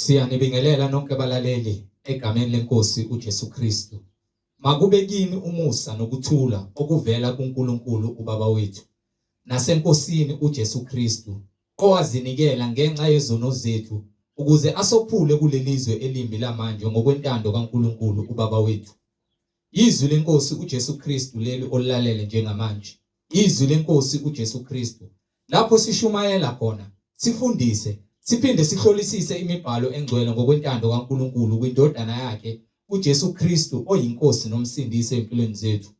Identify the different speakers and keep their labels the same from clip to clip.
Speaker 1: Siyanibingelela nonke abalaleli egameni leNkosi uJesu Kristu. Makube kini umusa nokuthula okuvela kuNkulunkulu uBaba wethu naseNkosini uJesu Kristu, owazinikela ngenxa yezono zethu ukuze asophule kulelizwe elimbi lamanje ngokwentando kaNkulunkulu uBaba wethu. Izwi lenkosi uJesu Kristu leli olilalele njengamanje. Izwi lenkosi uJesu Kristu. Lapho sishumayela khona, sifundise, siphinde sihlolisise imibhalo engcwele ngokwentando kaNkulunkulu kwindodana yakhe uJesu Kristu oyinkosi nomsindisi empilweni zethu.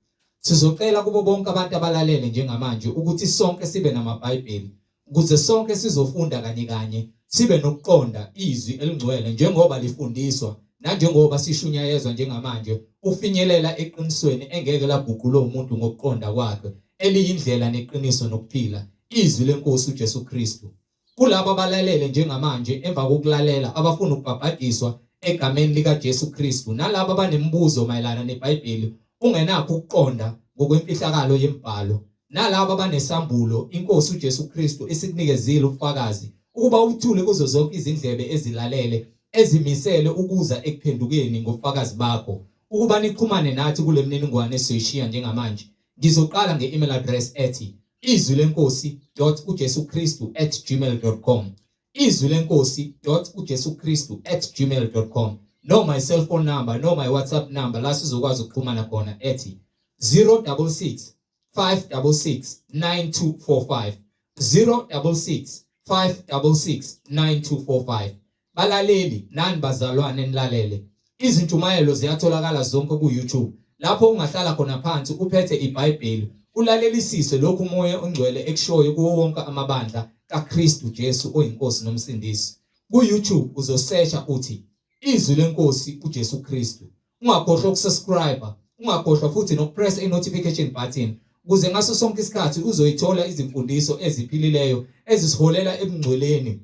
Speaker 1: Sizocela kubo bonke abantu abalalele njengamanje ukuthi sonke sibe namaBhayibheli ukuze sonke sizofunda kanye sibe nokuqonda izwi elingcwele njengoba lifundiswa nanjengoba sishunyayezwa njengamanje ufinyelela eqinisweni engeke laguqula umuntu ngokuqonda kwakhe eliyindlela neqiniso nokuphila izwi lenkosi uJesu Kristu. Kulabo abalalele njengamanje emva kokulalela abafuna ukubhabhadiswa egameni likaJesu Kristu nalabo abanemibuzo mayelana neBhayibheli ungenakho ukuqonda ngokwemfihlakalo yemibhalo nalabo abanesambulo inkosi uJesu Kristu esikunikezile ubufakazi ukuba uthule kuzo zonke izindlebe ezilalele ezimisele ukuza ekuphendukeni ngobufakazi bakho ukuba nixhumane nathi kule mniningwane esiyoyishiya njengamanje. Ngizoqala nge-email address ethi izwilenkosi.ujesukristu@gmail.com izwilenkosi.ujesukristu@gmail.com no my cell phone number no my WhatsApp number la sizokwazi ukuxhumana khona ethi 066 566 9245 066 566 9245. Balaleli nani bazalwane nilalele, izintshumayelo ziyatholakala zonke ku YouTube lapho ungahlala khona phansi uphethe iBhayibheli ulalelisise lokhu umoya ongcwele ekushoyo kuwo wonke amabandla kaKristu Jesu oyinkosi nomsindisi. Ku YouTube uzosearcha uthi izwi lenkosi uJesu Kristu. Ungakhohlwa ukusubscribe, ungakhohlwa futhi nokupress i-notification button ukuze ngaso sonke isikhathi uzoyithola izimfundiso eziphilileyo ezisiholela ebungcweleni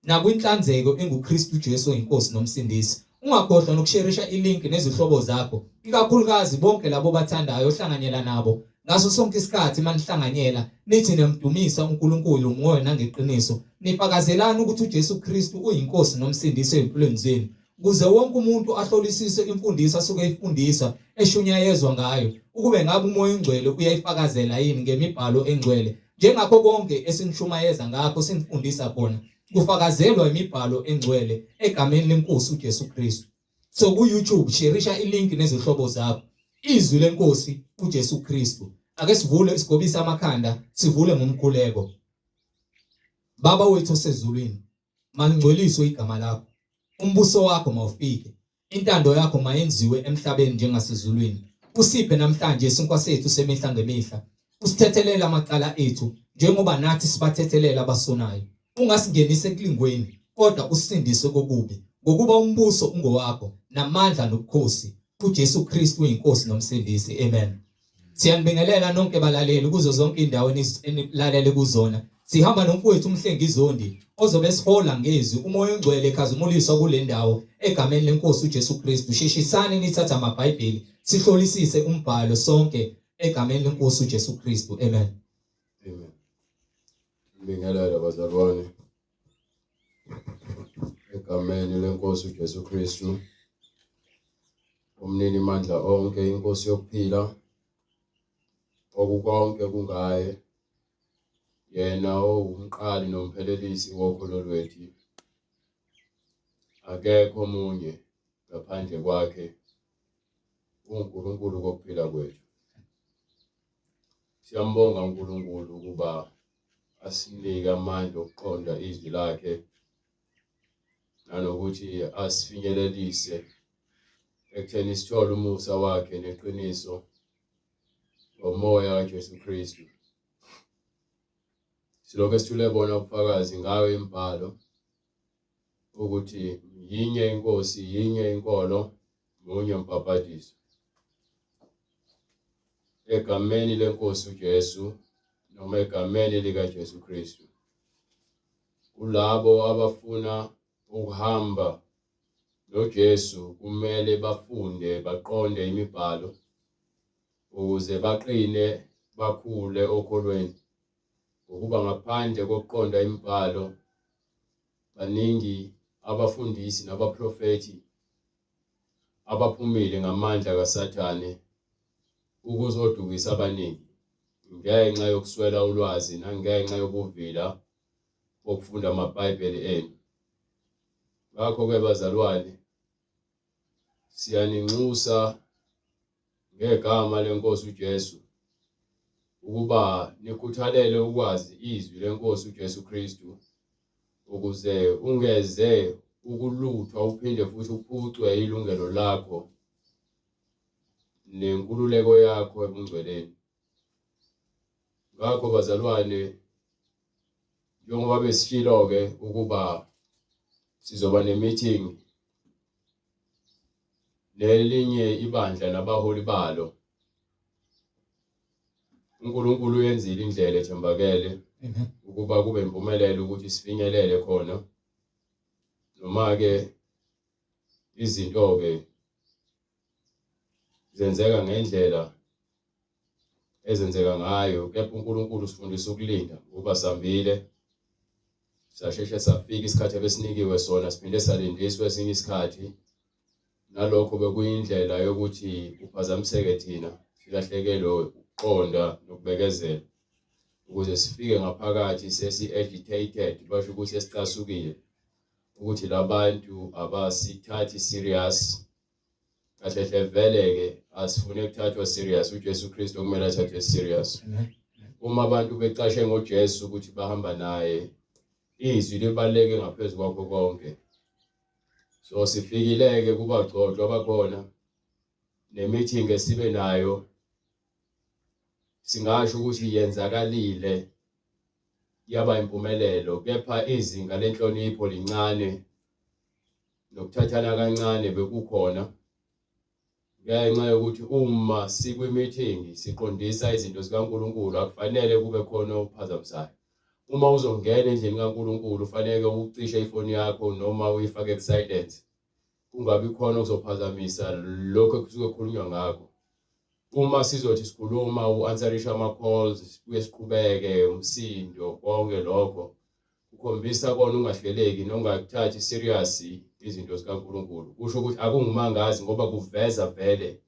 Speaker 1: nakwinhlanzeko enguKristu Jesu oyinkosi nomsindisi. Ungakhohlwa nokusharisha ilink nezihlobo zakho, ikakhulukazi bonke labo bathandayo ohlanganyela nabo ngaso sonke isikhathi manihlanganyela nithi nemdumisa uNkulunkulu ngomoya nangeqiniso nifakazelana ukuthi uJesu Kristu uyinkosi nomsindisi empilweni zenu ukuze wonke umuntu ahlolisise imfundiso asuke eyifundisa eshunyayezwa ngayo ukube ngabe umoya ongcwele uyayifakazela yini ngemibhalo engcwele njengakho konke esinishumayeza ngakho sinifundisa khona kufakazelwa imibhalo engcwele egameni lenkosi uJesu Kristu. So ku YouTube sharisha ilink nezihlobo zakho izwi lenkosi uJesu Kristu. Ake sivule isigobisa amakhanda sivule ngomkhuleko. Baba wethu osezulwini, mangcweliswe igama lakho, umbuso wakho mawufike, intando yakho mayenziwe emhlabeni njengasezulwini. Usiphe namhlanje isinkwa sethu semihla ngemihla, usithethelele amacala ethu njengoba nathi sibathethelela abasonayo. Ungasingenise ekulingweni kodwa usindise kokubi ngokuba umbuso ungowakho namandla nobukhosi uJesu Kristu uyinkosi nomsindisi. Amen. Siyanibingelela nonke balaleli kuzo zonke indawo enilalele kuzona. Sihamba nomfowethu umhlengizondi ozobe sihola ngezwi umoya ongcwele ekhazumuliswa kule ndawo egameni lenkosi uJesu Kristu. Sheshisane nithatha amaBhayibheli sihlolisise umbhalo sonke egameni lenkosi uJesu Kristu. Amen.
Speaker 2: Amen. Bingelela bazalwane egameni lenkosi uJesu Kristu, umnini mandla onke, inkosi yokuphila okukonke kungaye, yena owumqali nomphelelisi wokholo lwethu. Akekho omunye ngaphandle kwakhe, uNkulunkulu kokuphila kwethu. Siyambonga uNkulunkulu ukuba asinike amandla okuqonda izwi lakhe nanokuthi asifinyelelise ekutheni sithole umusa wakhe neqiniso ngomoya kaJesu Kristu. Silokho sithule bona ubufakazi ngawe imibhalo ukuthi yinye inkosi, yinye inkolo, munye umbhabhadiso. Egameni lenkosi uJesu noma egameni likaJesu Kristu, kulabo abafuna ukuhamba noJesu kumele bafunde baqonde imibhalo ukuze baqine bakhule okholweni. Ukuba ngaphandle kokuqonda imibhalo baningi abafundisi nabaprofeti abaphumile ngamandla kaSathane ukuzodukisa abaningi ngenxa yokuswela ulwazi nangenxa yobuvila bokufunda amaBhayibheli enu. Ngakho-ke bazalwane, siyaninxusa ngegama leNkosi uJesu ukuba nikhuthalele ukwazi izwi leNkosi uJesu Kristu ukuze ungeze ukuluthwa uphinde futhi uphucwe ilungelo lakho nenkululeko yakho ebungcweleni. Ngakho bazalwane, njengoba besishilo-ke ukuba sizoba ne-meeting nelinye ibandla nabaholi balo, uNkulunkulu uyenzile indlela ethembakele ukuba kube impumelelo ukuthi sifinyelele khona. Noma-ke izinto-ke zenzeka ngendlela ezenzeka ngayo, kepha uNkulunkulu sifundisa ukulinda ukuba sambile, sasheshe safika isikhathi ebesinikiwe sona, siphinde salindiswa esinye isikhathi. Nalokho bekuyindlela yokuthi kuphazamiseke thina, silahlekelwe ukuqonda nokubekezela, ukuze sifike ngaphakathi sesi-agitated, basho ukuthi sesicasukile ukuthi labantu abasithathi serious. Kahle vele-ke asifune kuthathwa serious, uJesu Kristu kumele athathwe serious. Uma abantu becashe ngoJesu ukuthi bahamba naye, izwi libaluleke ngaphezu kwakho konke. So sifikile-ke kubagcotshwa abakhona ne-meeting esibe nayo, singasho ukuthi yenzakalile yaba impumelelo, kepha izinga lenhlonipho lincane nokuthathana kancane bekukhona ngenxa yokuthi uma sikwi-meeting siqondisa izinto zikaNkulunkulu akufanele kube khona okuphazamisayo. Uma uzongena endlini kaNkulunkulu ufanele ucishe ifoni yakho noma uyifake ku-silence, kungabi khona okuzophazamisa lokho kusuke kukhulunywa ngakho. Uma sizothi sikhuluma u-answerisha ama-calls, kuye siqhubeke umsindo konke lokho, ukhombisa kona ungahleleki nongakuthathi serious izinto zikaNkulunkulu. Kusho ukuthi akungumangazi ngoba kuveza vele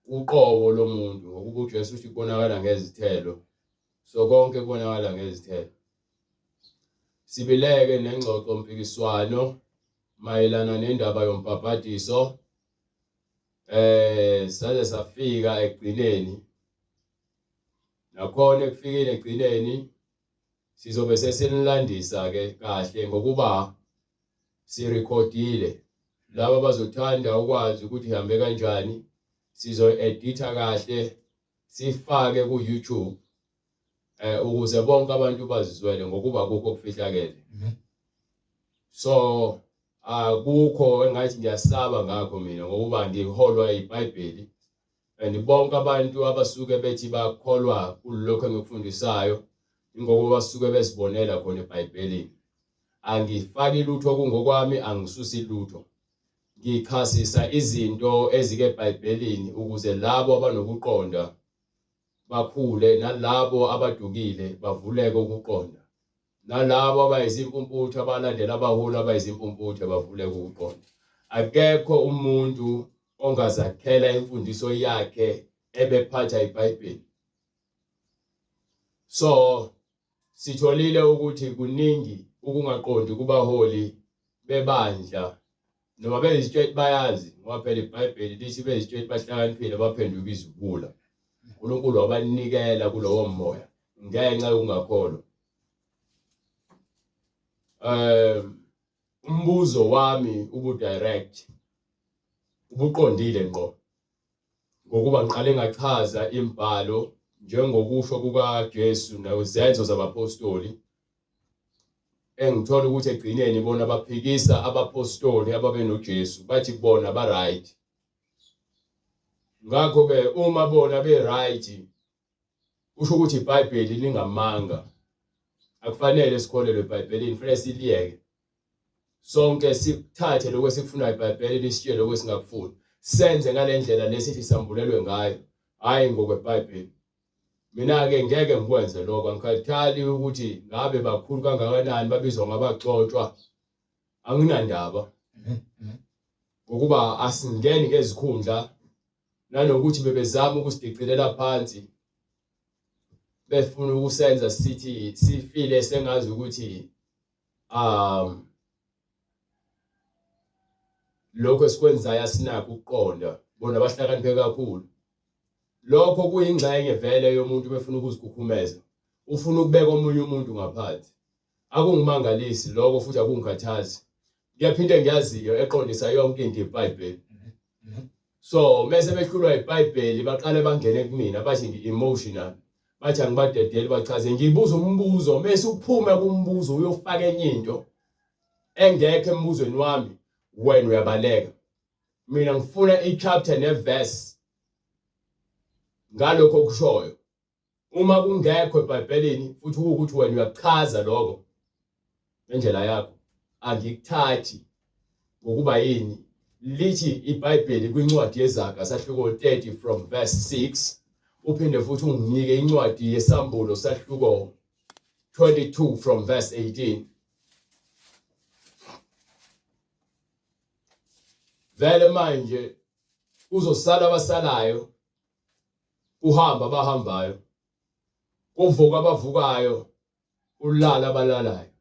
Speaker 2: uqobo lomuntu, ngokuba uJesu uthi kubonakala ngezithelo. So konke kubonakala ngezithelo. Sibileke nengxoxo mpikiswano mayelana nendaba yombhabhadiso, saze safika ekugcineni. Nakhona ekufikile ekugcineni sizobe sesinilandisa-ke kahle ngokuba sirekhodile. Laba bazothanda ukwazi ukuthi ihambe kanjani, sizo-editha kahle sifake ku-YouTube ukuze bonke abantu bazizwele ngokuba akukho okufihlakele. So akukho engathi ngiyasaba ngakho mina ngokuba ngiholwa iBhayibheli, and bonke abantu abasuke bethi bakholwa kulokho engikufundisayo ingoba basuke bezibonela khona eBhayibhelini. Angifaki lutho kungokwami, angisusi lutho, ngichasisa izinto ezike eBhayibhelini ukuze labo abanokuqonda bakhule, nalabo abadukile bavuleke ukuqonda, nalabo abayizimpumputhe abalandela abaholi abayizimpumputhe bavuleke ukuqonda. Akekho umuntu ongazakhela imfundiso yakhe ebephatha iBhayibheli. So sitholile ukuthi kuningi ukungaqondi kubaholi bebandla, noma bezitshela bayazi ngoba phela iBhayibheli lithi bezitshela bahlakaniphile baphenduka izibula. uNkulunkulu wabanikela kulowo moya ngenxa yokungakholwa. Umbuzo wami ubudirect, ubuqondile ngqo, ngokuba ngiqale ngachaza imbhalo njengokusho kukaJesu nezenzo zabapostoli, engithola ukuthi egcineni bona baphikisa abapostoli ababe noJesu, bathi bona ba right. Ngakho-ke uma bona be right, kusho ukuthi iBhayibheli lingamanga. Akufanele sikholelwe eBhayibhelini, kufanele siliyeke. Sonke sithathe lokho esikufunayo eBhayibhelini lisitshele lokho esingakufuni. Senze ngalendlela lesithi sambulelwe ngayo, hayi ngokweBhayibheli. mina ke ngeke ngikwenze lokho angikhathali ukuthi ngabe bakhulu kangakanani babizwa ngabagcotshwa anginandaba ngokuba asingeni ngezikhundla nanokuthi bebezama ukusidicelela phansi befuna ukusenza sithi sifile sengazi ukuthi lokho esikwenzayo asinakho ukuqonda bona bahlakaniphe kakhulu lokho kuyingxenye vele yomuntu befuna ukuzikhukhumeza ufuna ukubeka omunye umuntu ngaphansi akungimangalisi lokho futhi akungikhathazi kuyaphinde ngiyaziyo eqondisa yonke into iBhayibheli so mase behlulwa iBhayibheli baqale bangene kumina bathi ngi-emotional bathi angibadedeli bachaze ngibuza umbuzo mase uphume kumbuzo uyofaka enye into engekho embuzweni wami wena uyabaleka mina ngifuna i-chapter ne-verse ngalokho okushoyo uma kungekho eBhayibhelini futhi ukuthi wena uyachaza lokho ngendlela yakho angikuthathi ngokuba yini lithi iBhayibheli kwincwadi yezaga sahluko 30 from verse 6 uphinde futhi unginike incwadi yesambulo sahluko 22 from verse 18 vele manje uzosala abasalayo uhamba abahambayo uvuka abavukayo ulala abalalayo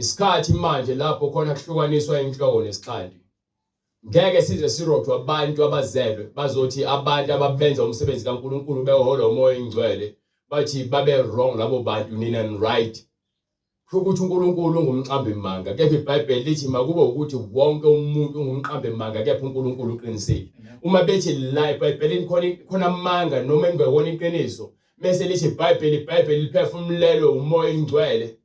Speaker 2: isikhathi manje lapho khona kuhlukaniswa inhloko nesixhandi ngeke size sirodwa abantu abazelwe bazothi abantu ababenza umsebenzi kaNkulunkulu behola umoya ingcwele bathi babe wrong labo bantu nina right ukuthi uNkulunkulu ungumqambi manga kepha iBhayibheli lithi makube ukuthi wonke umuntu ungumqambi manga kepha uNkulunkulu uqinisile uma bethi la iBhayibhelini khona amanga noma engekona iqiniso bese lithi iBhayibheli liphefumulelwe umoya ingcwele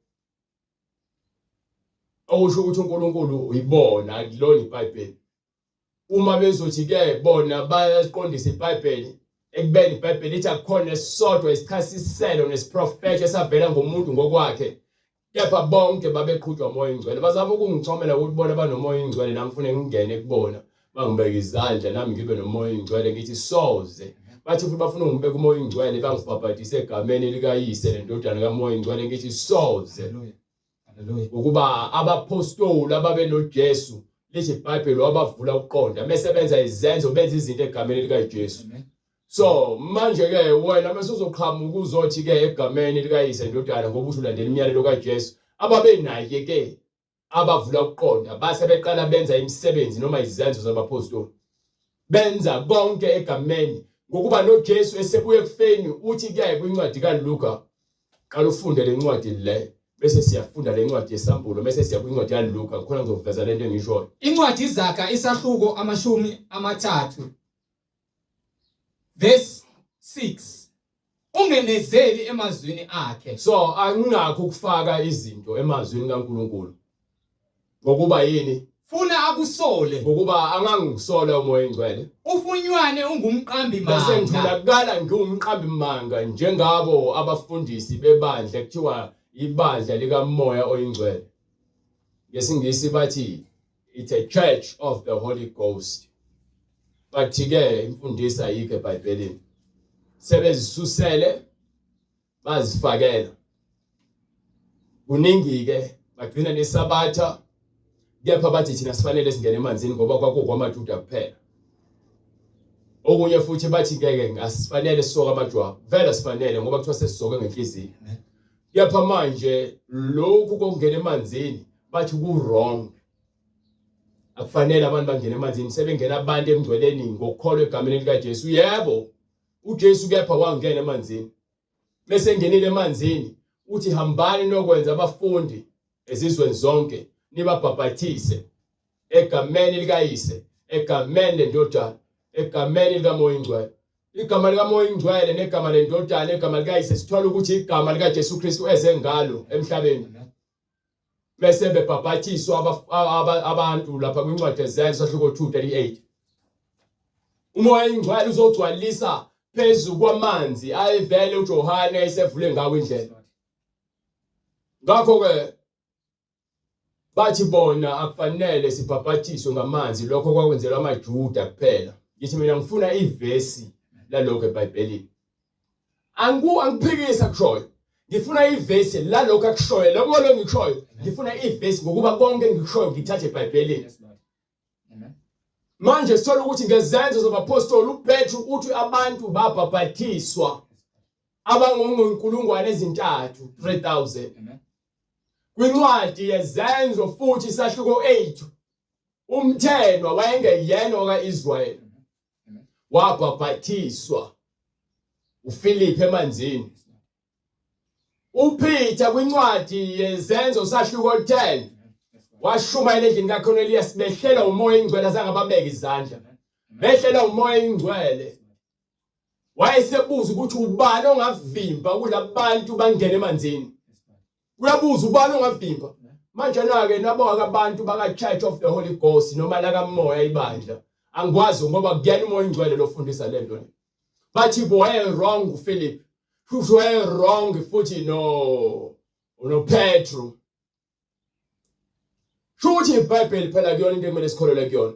Speaker 2: okusho ukuthi uNkulunkulu uyibona akulona iBhayibheli uma bezothi ke bona bayaqondisa iBhayibheli ekubeni iBhayibheli lithi akukhona esodwa isichasiselo nesiprofethi esavela ngomuntu ngokwakhe kepha bonke babeqhutshwa umoya ingcwele bazama ukungicomela ukuthi bona banomoya ingcwele nami ngifune ngingene kubona bangibeka izandla nami ngibe nomoya ingcwele ngithi soze bathi futhi bafuna ungibeka umoya ingcwele bangibhabhadise egameni likaYise lendodana kamoya ingcwele ngithi soze ukuba abapostoli ababe noJesu lithi iBhayibheli wabavula ukuqonda mesebenza izenzo benza izinto egameni likaJesu so manje ke wena mase uzoqhamuka uzothi ke egameni likaYise indodana ngoba usho ulandela imiyalelo kaJesu ababenaye ke abavula ukuqonda base beqala benza imisebenzi noma izenzo zabapostoli benza konke egameni ngokuba noJesu esebuye kufeni uthi ke kwincwadi kaLuka qala ufunde lencwadi le bese siyafunda lencwadi yesambulo bese siya kwincwadi kaLuka khona ngizoveza lento engishoyo
Speaker 1: incwadi izaga isahluko 30 verse 6 ungenezeli emazwini akhe
Speaker 2: so angingakho ukufaka izinto emazwini kaNkulunkulu ngokuba yini
Speaker 1: funa akusole
Speaker 2: ngokuba angangisola umoya ingcwele
Speaker 1: ufunywane ungumqambi manga
Speaker 2: bese ngitholakala ngumqambi manga njengabo abafundisi bebandla kuthiwa ibandla likamoya oyingcwele ngesingisi bathi it's a church of the Holy Ghost bathi ke imfundiso ayikho eBhayibhelini sebezisusele bazifakela kuningi ke bagcina nesabatha kepha bathi thina sifanele singene emanzini ngoba kwakukwamaJuda kuphela okunye futhi bathi ngeke asifanele sisoka amajwabu vele sifanele ngoba kuthiwa sesisoke ngenhliziyo kepha manje lokhu kokungena emanzini bathi ku wrong akufanele abantu bangene emanzini sebengena abantu emngcweleni ngokukholwa egameni likaJesu yebo uJesu kepha wangena emanzini bese ngenile emanzini uthi hambani nokwenza abafundi ezizweni zonke nibabhabhathise egameni likaYise egameni lendodana egameni likamoya ingcwele igama likamoya ingcwele negama lendodana egama likaYise sithola ukuthi igama likaJesu Kristu eze ngalo emhlabeni bese bebhabhathiswa abantu lapha kwincwadi yezenzo sahluko 2:38 umoya ingcwele uzogcwalisa phezu kwamanzi ayevele uJohane ayesevule ngawo indlela ngakho ke bathi bona akufanele sibhabhathiswe ngamanzi lokho kwakwenzelwa amaJuda kuphela ngithi mina ngifuna ivesi lalokho eBhayibhelini Angiphikisa kushoyo. Ngifuna ivesi la lokho akushoyo. Lokho lo ngishoyo. Ngifuna ivesi ngokuba konke ngishoyo ngithathe eBhayibhelini.
Speaker 1: Yes, Lord. Amen.
Speaker 2: Manje sithola ukuthi ngezenzo zabapostoli uPetru uthi abantu babhaphathiswa abangonkulungwane ezintathu 3000.
Speaker 1: Amen.
Speaker 2: Kwincwadi yezenzo futhi sahluko 8 umthenwa wayengeyena kaIsrayeli wabhaphathiswa uFilipi emanzini. uPeter kwincwadi yezenzo sahluko 10 washumayela endlini kaCornelius behlela umoya ingcwele azangababeka izandla. Behlela umoya ingcwele. Wayesebuza ukuthi ubani ongavimba kulabantu bangene emanzini. Uyabuza ubani ongavimba. Manje na-ke nabo abantu baka Church of the Holy Ghost noma la kamoya ibandla angikwazi ngoba kuyena umoya ingcwele lofundisa lento. Bathi boye wrong uPhilip. Futhi way wrong futhi no Petru. Shuthi iBhayibheli phela kuyona into ekumele sikholelwe kuyona.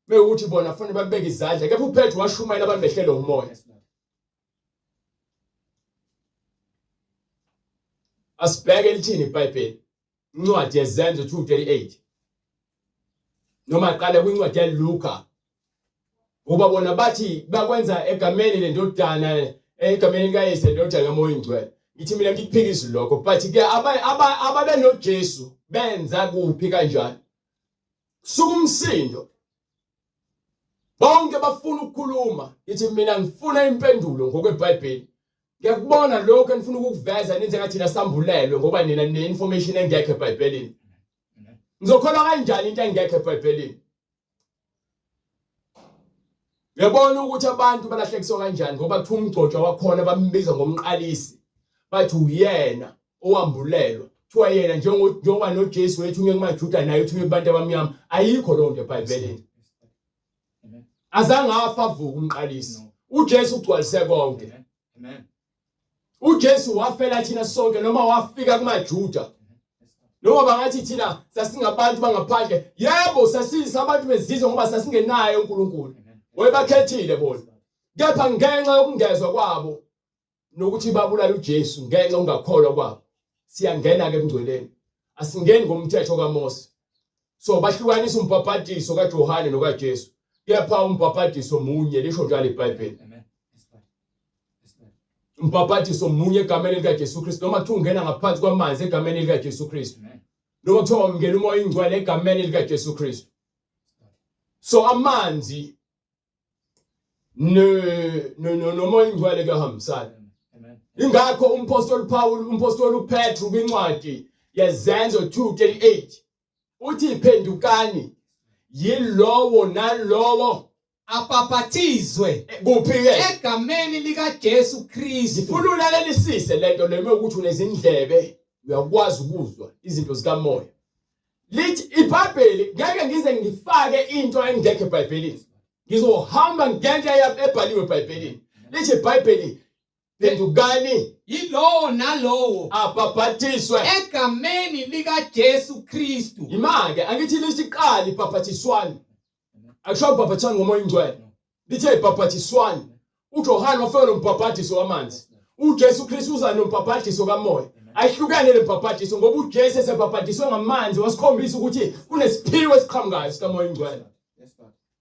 Speaker 2: Mekuthi bona kufanele babeke izandla kepha uPetru washumayela abantu behlelo umoya. Asibheke lithini iBhayibheli. Incwadi yezenzo 2:38. Noma aqala kwincwadi yaLuka. Ngoba bona bathi bakwenza egameni lendodana egameni likaYesu lendodana kaMoya Ingcwele. Ngithi mina ngikuphikisa lokho but ke ababe noJesu benza kuphi kanjani? Suka umsindo. Bonke bafuna ukukhuluma. Ngithi mina ngifuna impendulo ngokweBhayibheli. Ngiyakubona lokho engifuna ukukuveza nenze ngathi nasambulelwe ngoba nina ne-information engekho eBhayibhelini. Ngizokholwa kanjani into engekho eBhayibhelini? Uyabona ukuthi abantu balahlekiswa kanjani ngoba kuthiwa umgcotshwa wakhona bambiza ngomqalisi. Bathi uyena owambulelwa. Kuthiwa yena njengoba noJesu wethunywe kumaJuda naye uthunywe kubantu abamnyama. Ayikho loo nto eBhayibhelini. Azange afa vuka umqalisi. UJesu ugcwalise konke.
Speaker 1: Amen.
Speaker 2: uJesu wafela thina sonke noma wafika kumaJuda. Noma bangathi thina sasingabantu bangaphandle. Yebo sasisabantu bezizwe ngoba sasingenaye uNkulunkulu. Webakhethile bona. Kepha ngenxa yokungezwa kwabo nokuthi babulala uJesu ngenxa ungakholwa kwabo. Siyangena ke emngcweleni. Asingeni ngomthetho kaMose. So bahlukanisa umbhaphathiso kaJohane nokaJesu. Kepha umbhaphathiso munye lisho njalo iBhayibheli. Umbhaphathiso munye egameni likaJesu Kristu noma kuthiwa ungena ngaphansi kwamanzi egameni likaJesu Kristu. Noma kuthiwa ungena umoya ingcwele egameni likaJesu Kristu. So amanzi no ingcwele kuyahambisana. Ingakho umpostoli uPetru kwincwadi yezenzo 2:38 uthi phendukani yilowo nalowo
Speaker 1: apapatizwe
Speaker 2: kuphi ke
Speaker 1: egameni likaJesu Kristu.
Speaker 2: Ngifuna ulalelisise lento leme ukuthi unezindlebe uyakwazi ukuzwa izinto zikamoya. Lithi iBhayibheli ngeke ngize ngifake into engekho eBhayibhelini. Ngizohamba ngento ebhaliwe eBhayibhelini. Lithi iBhayibheli phendukani
Speaker 1: yilowo nalowo
Speaker 2: apapathiswe
Speaker 1: egameni likaJesu Kristu.
Speaker 2: Imake angithi lithi qala ibhaphathiswana. Akusho ubhaphathana ngomoya ingcwele. Lithe ibhaphathiswana. uJohane wafela nombhaphathiso wamanzi. uJesu Kristu uza nombhaphathiso kamoya. Ayihlukane lembhaphathiso ngoba uJesu esebhaphathiswe ngamanzi wasikhombisa ukuthi kunesiphiwo esiqhamukayo sikamoya ingcwele.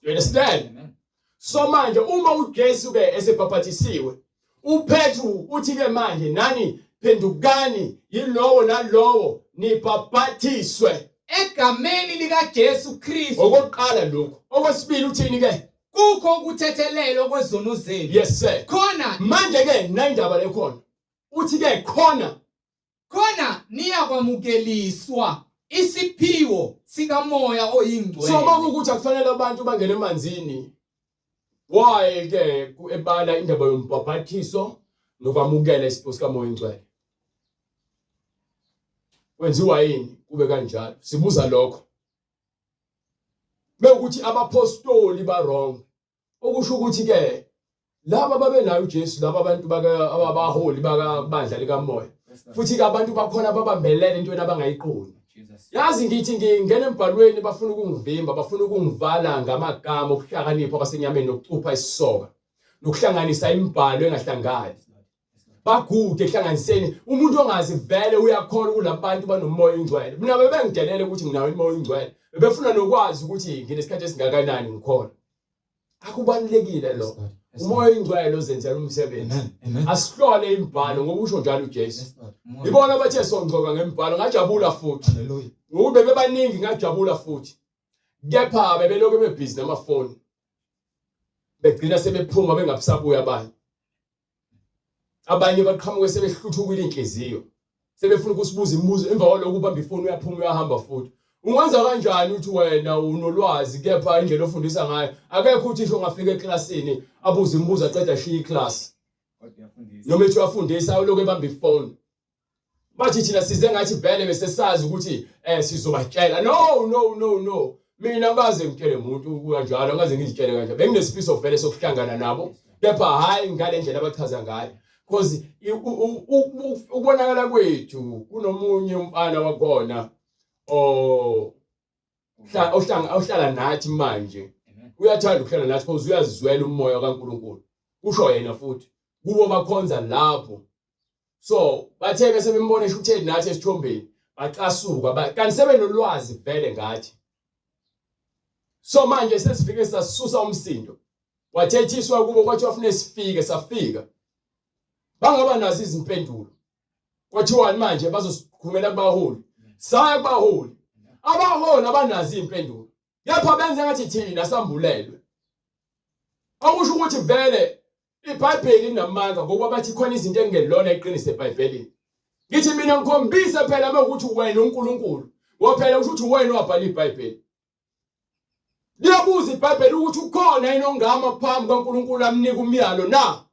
Speaker 2: You understand? So manje uma uJesu ke esebhaphathisiwe uPetru uthi ke manje nani phendukani yilowo nalowo nibhaphathiswe
Speaker 1: egameni likaJesu Kristu.
Speaker 2: Okokuqala lokho. Okwesibili uthini ke?
Speaker 1: Kukho ukuthethelelwa kwezono zenu.
Speaker 2: Yes sir.
Speaker 1: Khona
Speaker 2: manje ke nayindaba lekhona. Uthi ke khona
Speaker 1: niyakwamukeliswa isiphiwo sikamoya oyingcwele.
Speaker 2: So makukuthi akufanele abantu bangene emanzini. Why ke ebala indaba yombhaphathiso nokwamukela isiphiwo sikamoya oyingcwele? Wenziwa yini kube kanjalo? Sibuza lokho. Bekuthi abapostoli ba wrong. Okusho ukuthi ke laba babenayo uJesu laba abantu abaholi bakabandla likamoya. Futhi ke abantu bakhona babambelele into abangayiqondi. Yazi ngithi ngingena embhalweni bafuna ukungivimba, bafuna ukungivala ngamagama okuhlakanipha abasenyameni nokucupha isisoka. Nokuhlanganisa imibhalo engahlangani. bagude ehlanganiseni umuntu ongazi vele uyakholwa kulabantu banomoya ingcwele mina bebengidelele ukuthi nginawo imoya ingcwele befuna nokwazi ukuthi nginesikhathi esingakanani ngikhona akubalekile lo umoya ingcwele ozenzela umsebenzi asihlole imbhalo ngoba usho njalo uJesu ibona bathe songcoka ngembhalo ngajabula futhi ngoba bebaningi ngajabula futhi kepha bebeloko bebhizi namafoni begcina sebephuma bengabusabuya abanye baqhamuke sebehluthukile inhliziyo sebefuna ukusibuza imibuzo emva kwalokho ubamba ifoni uyaphuma uyahamba futhi ungenza kanjani uthi wena unolwazi kepha indlela ofundisa ngayo akekho uthi isho ngafika eklasini abuza imibuzo aqeda shiya iclass noma ethi uyafundisa lokho ebamba ifoni bathi thina size ngathi vele bese sazi ukuthi sizobatshela no mina ngaze ngitshele umuntu kanjalo ngaze ngizitshele kanje benginesifiso vele sokuhlangana nabo kepha hayi ngale ndlela abachaza ngayo because ubonakala kwethu kunomunye umfana wakhona ohlala nathi manje uyathanda ukuhlala nathi because uyazizwela umoya kaNkulunkulu usho yena futhi kubo bakhonza lapho so bathe bese bembona eshutheni nathi esithombeni baqasuka kanti sebenolwazi vele ngathi so manje sesifike sasusa umsindo wathethiswa kubo kwathi wafuna sifike safika bangaba nazo izimpendulo kwathiwa manje bazosikhumela kubaholi saya kubaholi abaholi abanazo impendulo yapha benze ngathi thina sambulelwe akusho ukuthi vele iBhayibheli linamandla ngoba bathi khona izinto engelona iqiniso eBhayibhelini ngithi mina ngikhombise phela mekuthi wena uNkulunkulu wophela usho ukuthi wena wabhala iBhayibheli liyabuza iBhayibheli ukuthi ukhona yini ongama phambi kaNkulunkulu amnika umyalo na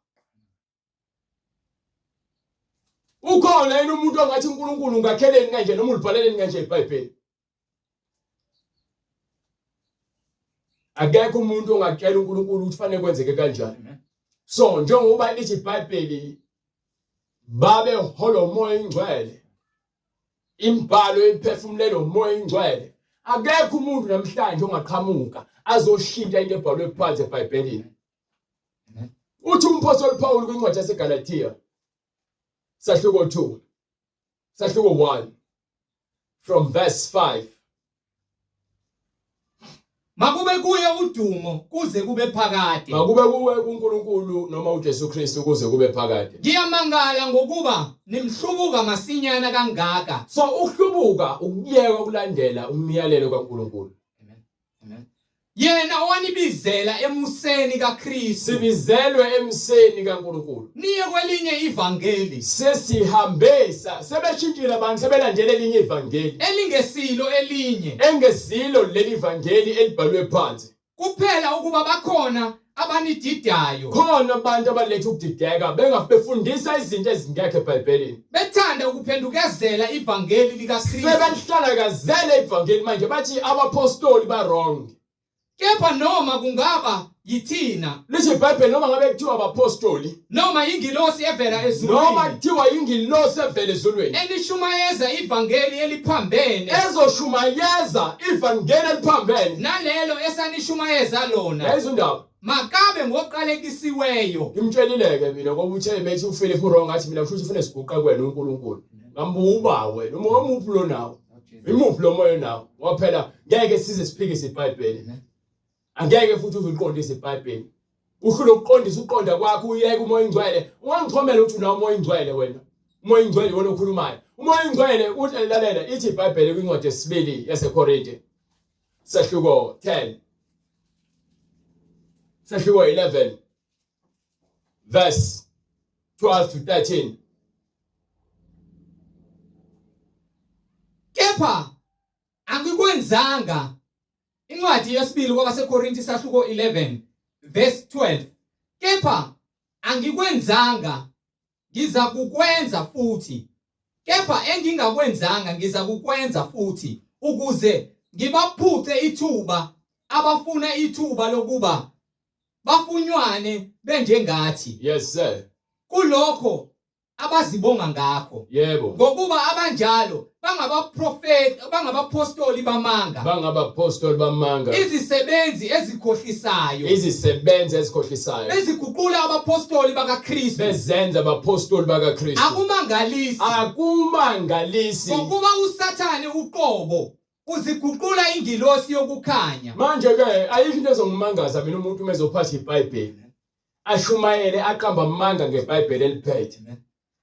Speaker 2: ukhona yini umuntu ongathi uNkulunkulu ngakheleni kanje noma ulibhaleleni kanje iBhayibheli akekho umuntu ongakela uNkulunkulu ukuthi fanele kwenzeke kanjani so njengoba lithi iBhayibheli babe holo moya ingcwele imbhalo iphefumulelo moya ingcwele akekho umuntu namhlanje ongaqhamuka azoshintsha into ebhalwe phansi eBhayibhelini uthi umpostoli Paul kwincwadi yaseGalatia sahluko 2 sahluko 1 from verse 5
Speaker 1: makube kuye udumo kuze kube phakade
Speaker 2: makube kuwe uNkulunkulu noma uJesu Kristu kuze kube phakade
Speaker 1: ngiyamangala ngokuba nimhlubuka masinyana kangaka
Speaker 2: so uhlubuka ukuyeka ukulandela umyalelo kaNkulunkulu
Speaker 1: amen yena owanibizela emuseni kaKristu
Speaker 2: sibizelwe emuseni kaNkulunkulu
Speaker 1: niye kwelinye ivangeli
Speaker 2: sesihambesa sebeshintshile abantu sebelandele elinye ivangeli engesilo leli ivangeli elibhalwe phansi
Speaker 1: kuphela ukuba bakhona abanididayo
Speaker 2: khona abantu abaletha ukudideka bengafundisa izinto ezingekho eBhayibhelini
Speaker 1: bethanda ukuphendukezela ivangeli likaKristu
Speaker 2: sebenhlalakazela ivangeli manje bathi abapostoli ba wrong
Speaker 1: kepha noma kungaba yithina
Speaker 2: lithi iBhayibheli noma ngabe kuthiwa abapostoli
Speaker 1: noma ingilosi evela ezulwini
Speaker 2: noma kuthiwa ingilosi evela ezulwini
Speaker 1: elishumayeza ivangeli eliphambene
Speaker 2: ezoshumayeza ivangeli eliphambene
Speaker 1: nalelo esanishumayeza lona
Speaker 2: yayizindaba
Speaker 1: makabe ngoqalekisiweyo
Speaker 2: ngimtshelileke mina ngoba uthe methi uPhilip wrong athi mina kusho ufuna siguqa kwena uNkulunkulu ngambuba wena uma umuphi lo nawo imuphi lo moya nawo waphela ngeke size siphikise iBhayibheli angeke futhi uzuliqondise iBhayibheli uhlulo ukuqondisa uqonda kwakho uyeke umoya ingcwele ungangichomela ukuthi unawo umoya ingcwele wena umoya ingcwele wona okhulumayo umoya ingcwele uthi lalela ithi iBhayibheli kwincwadi yesibili yaseKorinte sahluko 10 sahluko 11 verse 12 to 13
Speaker 1: kepha angikwenzanga incwadi yesibili kwabaseKorinti sahluko 11 verse 12 kepha angikwenzanga ngiza kukwenza futhi kepha engingakwenzanga ngiza kukwenza futhi ukuze ngibaphuce ithuba abafuna ithuba lokuba bafunywane benjengathi
Speaker 2: yes sir
Speaker 1: kulokho abazibonga ngakho.
Speaker 2: Yebo.
Speaker 1: Ngokuba abanjalo bangabaprofeti, bangabapostoli bamanga.
Speaker 2: Bangabapostoli bamanga.
Speaker 1: Izisebenzi ezikhohlisayo.
Speaker 2: Izisebenzi ezikhohlisayo.
Speaker 1: Beziguqula abapostoli bakaKristu.
Speaker 2: Bezenza abapostoli bakaKristu.
Speaker 1: Akumangalisi.
Speaker 2: Akumangalisi.
Speaker 1: Ngokuba uSathane uqobo uziguqula ingilosi yokukhanya.
Speaker 2: Manje ke ayikho into ezongimangaza mina umuntu umezophatha iBhayibheli. Ashumayele aqamba amanga ngeBhayibheli eliphethe.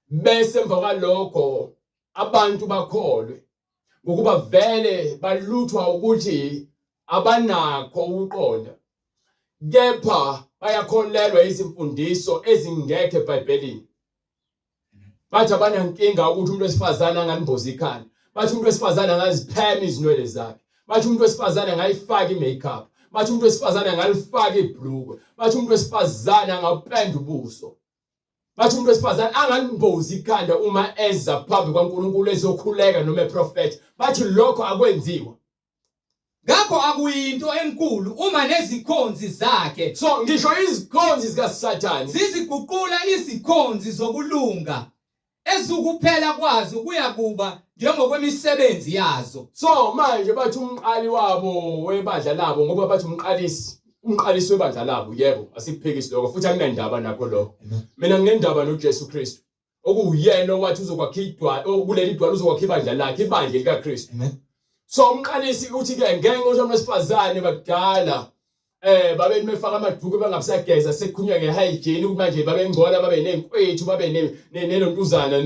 Speaker 2: Bese emva kwalokho abantu bakholwe ngokuba vele baluthwa ukuthi abanakho ukuqonda. Kepha bayakholelwa izimfundiso ezingekho eBhayibhelini. Bathi abanankinga ukuthi umuntu wesifazane anganimboza ikhanda. Bathi umuntu wesifazane angaziphema izinwele zakhe. Bathi umuntu wesifazane angayifaka imakeup. Bathi umuntu wesifazane angalifaka ibhlukwe. Bathi umuntu wesifazane angapenda ubuso. Bathi umuntu wesifazane anganimboza ikhanda uma eza phambi kwaNkulunkulu ezokhuleka noma eprofeti. Bathi lokho akwenziwa.
Speaker 1: Ngakho akuyinto enkulu uma nezikhonzi zakhe.
Speaker 2: So ngisho izikhonzi zikaSathane
Speaker 1: ziziguqula izikhonzi zokulunga ezukuphela kwazo kuya kuba njengokwemisebenzi yazo.
Speaker 2: So manje bathi umqali wabo webandla labo ngoba bathi umqalisi webandla labo. Yebo, asikuphikisi lokho futhi akunendaba nakho lokho. Mina nginendaba noJesu Kristu. Okuyena owathi uzokwakha kuleli dwala uzokwakha ibandla lakhe, ibandla likaKristu. So umqalisi uthi ke ngeke ukuthi abesifazane bakudala babe befaka amaduku bangabisageza sekukhunywa ngehygiene ukuthi manje babengcola babe nenkwethu babe nelontuzana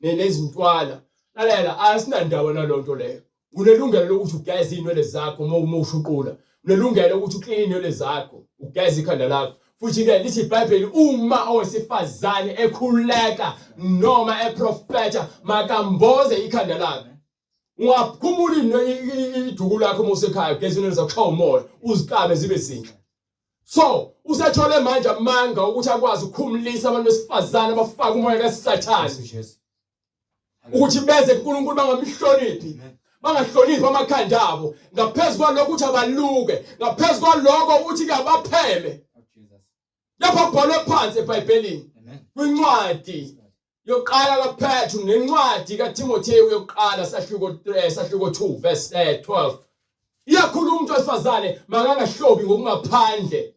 Speaker 2: nezintwala. Lalela asinandaba nalonto leyo. Unelungelo lokuthi ugeze inwele zakho uma ushuqula. Unelungelo ukuthi ukline inwele zakho, ugeze ikhanda lakho. Futhi ke lithi iBhayibheli uma owesifazane ekhuleka noma eprofeta makamboze ikhanda lakhe. Ungaphumula iduku lakho mosekhaya ugeze inwele zakho ushaya umoya uzikabe zibe zinhle. So usathole manje amanga ukuthi akwazi ukukhumulisa abantu besifazane abafaka umoya kaSathane. Ukuthi beze kuNkulunkulu bangamhloniphi. Bangahloniphi amakhanda abo. Ngaphezulu kwalokho ukuthi abaluke. Ngaphezulu kwalokho ukuthi ke abapheme. Lapho kubhalwe phansi eBhayibhelini. Kwincwadi yokuqala kaPetru nencwadi kaTimotheyu yokuqala sahluko 2 verse 12. Iyakhuluma umuntu wesifazane makangahlobi ngokungaphandle.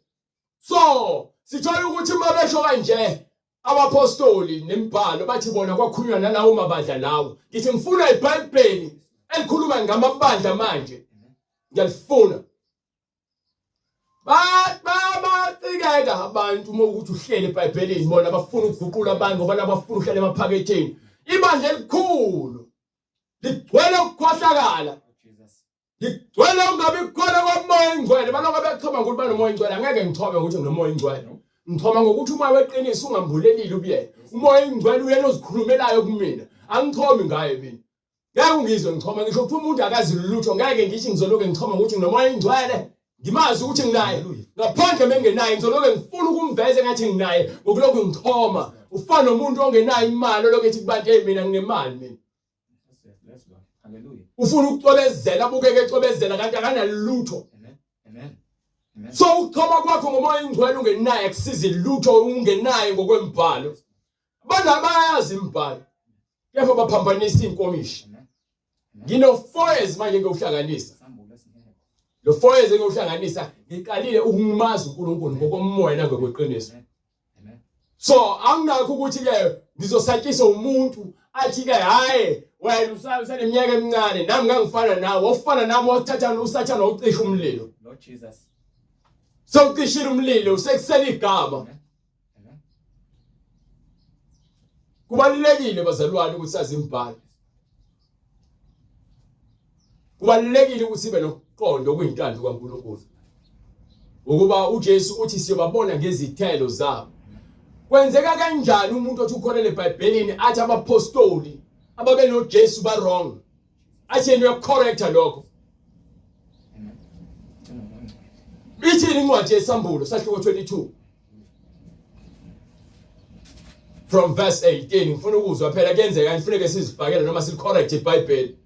Speaker 2: So sithola ukuthi mabesho kanje abapostoli nemibhalo bathi bona kwakhulunywa nalawo mabandla lawo. Ngithi ngifuna iBhayibheli elikhuluma ngamabandla manje. Ngiyalifuna. Batikeka abantu uma ukuthi uhlele eBhayibhelini bona bafuna ukuguqula abantu bona bafuna uhlele emaphaketheni. Ibandla elikhulu ligcwele ukukhohlakala. Ligcwele ungabi khona komoya oyingcwele. Baloko bechoma ukuthi banomoya oyingcwele. Angeke ngithobe ukuthi nginomoya oyingcwele. Ngithoma ngokuthi umoya weqiniso ungambulelile ubuyena. Umoya oyingcwele uyena ozikhulumelayo kumina. Angithomi ngaye mina. Ngeke ungizwe ngithoma ngisho ukuthi umuntu akazi lutho ngeke ngithi ngizoloke ngithoma ukuthi nginomoya oyingcwele. Ngimazi ukuthi nginaye. Ngaphandle mengenaye ngizoloke ngifuna ukumveza ngathi nginaye ngokulokhu ngithoma. Ufana nomuntu ongenayo imali lokho ethi kubantu mina nginemali mina.
Speaker 1: Hallelujah.
Speaker 2: Ufuna ukucobezela abukeke ecobezela kanti akanalutho.
Speaker 1: Amen.
Speaker 2: So ukuthoma kwakho ngomoya oyingcwele ungenaye akusizi lutho ungenaye ngokwembhalo. Abantu abayazi imbhalo. Kepha baphambanisa inkomishi. Ngino 4 years manje ngeuhlanganisa. Lo 4 years ngeuhlanganisa ngiqalile ukumazi uNkulunkulu ngokomoya nangokweqiniso. So anginakho ukuthi ke ngizosatshisa umuntu athi ke hayi wena usaneminyaka emincane nami ngangifana nawe ofana nami wathatha uSathane ucisha umlilo.
Speaker 1: Lord Jesus.
Speaker 2: So ucishile umlilo usekusela igama. Kubalulekile bazalwane ukuthi sazi imbhalo. Kubalulekile ukuthi sibe nokuqonda okuyintando kaNkulunkulu. Ukuba uJesu uthi siyobabona ngezithelo zabo. Kwenzeka kanjani umuntu othi ukholele eBhayibhelini athi abapostoli ababe noJesu ba wrong. Athi yena uyacorrecta lokho. Ithi incwadi yesambulo sahluko 22. From verse 18 ngifuna ukuzwa phela kuyenzeka kufanele sizifakele noma silicorrect iBhayibheli.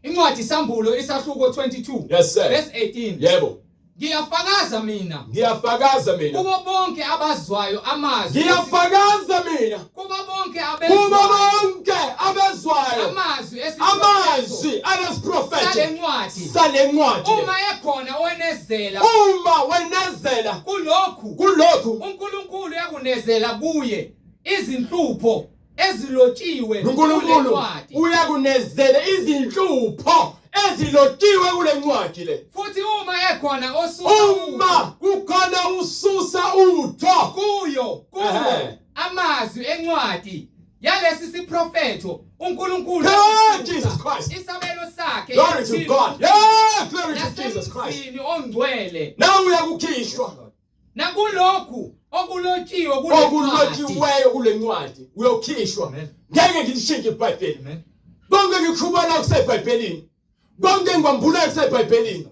Speaker 1: Incwadi isambulo isahluko 22
Speaker 2: Yes sir.
Speaker 1: verse 18.
Speaker 2: Yebo.
Speaker 1: Ngiyafakaza mina
Speaker 2: ngiyafakaza mina
Speaker 1: kubo bonke abazwayo amazwi
Speaker 2: ngiyafakaza mina
Speaker 1: kubo bonke
Speaker 2: kubo bonke abezwayo
Speaker 1: amazwi
Speaker 2: amazwi anesiprofethi sale ncwadi
Speaker 1: uma ekhona onezela
Speaker 2: uma wenezela kulokhu
Speaker 1: uNkulunkulu yakunezela kuye izinhlupho ezilotshiwe
Speaker 2: uNkulunkulu uyakunezela izinhlupho ezilotshiwe kule ncwadi le
Speaker 1: futhi uma ekhona osusa
Speaker 2: uma kukhona ususa utho
Speaker 1: kuyo amazwi encwadi yalesi siprofetho uNkulunkulu
Speaker 2: Jesus Christ
Speaker 1: isabelo sakhe
Speaker 2: glory to God yeah glory to Jesus Christ
Speaker 1: ongcwele
Speaker 2: nawe uyakukhishwa
Speaker 1: nakulokhu okulotshiwe
Speaker 2: kule ncwadi uyokhishwa ngeke ngilishintshe iBhayibheli konke ngikhuluma kuseBhayibhelini konke ngibambula kuseBhayibhelini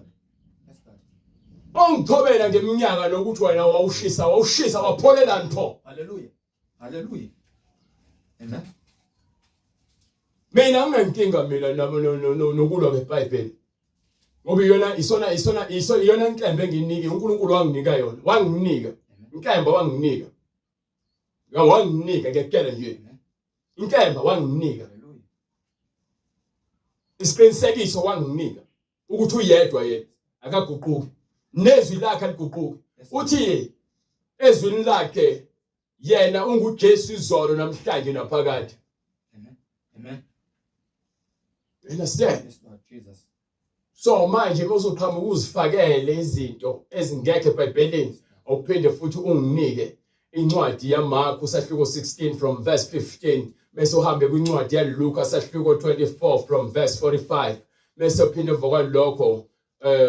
Speaker 2: ongithobela ngeminyaka lokuthi wena wawushisa wapholelani pho
Speaker 1: haleluya amen
Speaker 2: mina nginenkinga mina nokulwa ngeBhayibheli ngoba iyona inkembe enginike uNkulunkulu wanginika yona wanginika inkemba wanginika ngekela nje inkemba wanginika isiqinisekiso wanginika ukuthi uyedwa yena akaguquki nezwi lakhe aliguquki uthi ezwini lakhe yena unguJesu izolo namhlanje naphakade
Speaker 1: amen
Speaker 2: understand
Speaker 1: yes Lord Jesus
Speaker 2: so manje uzoqhamuka uzifakele izinto ezingekho eBhayibhelini awuphinde futhi unginike incwadi yaMarku sahluko 16 from verse 15 bese uhambe kwincwadi yaLuka sahluko 24 from verse 45 bese uphinde emva lokho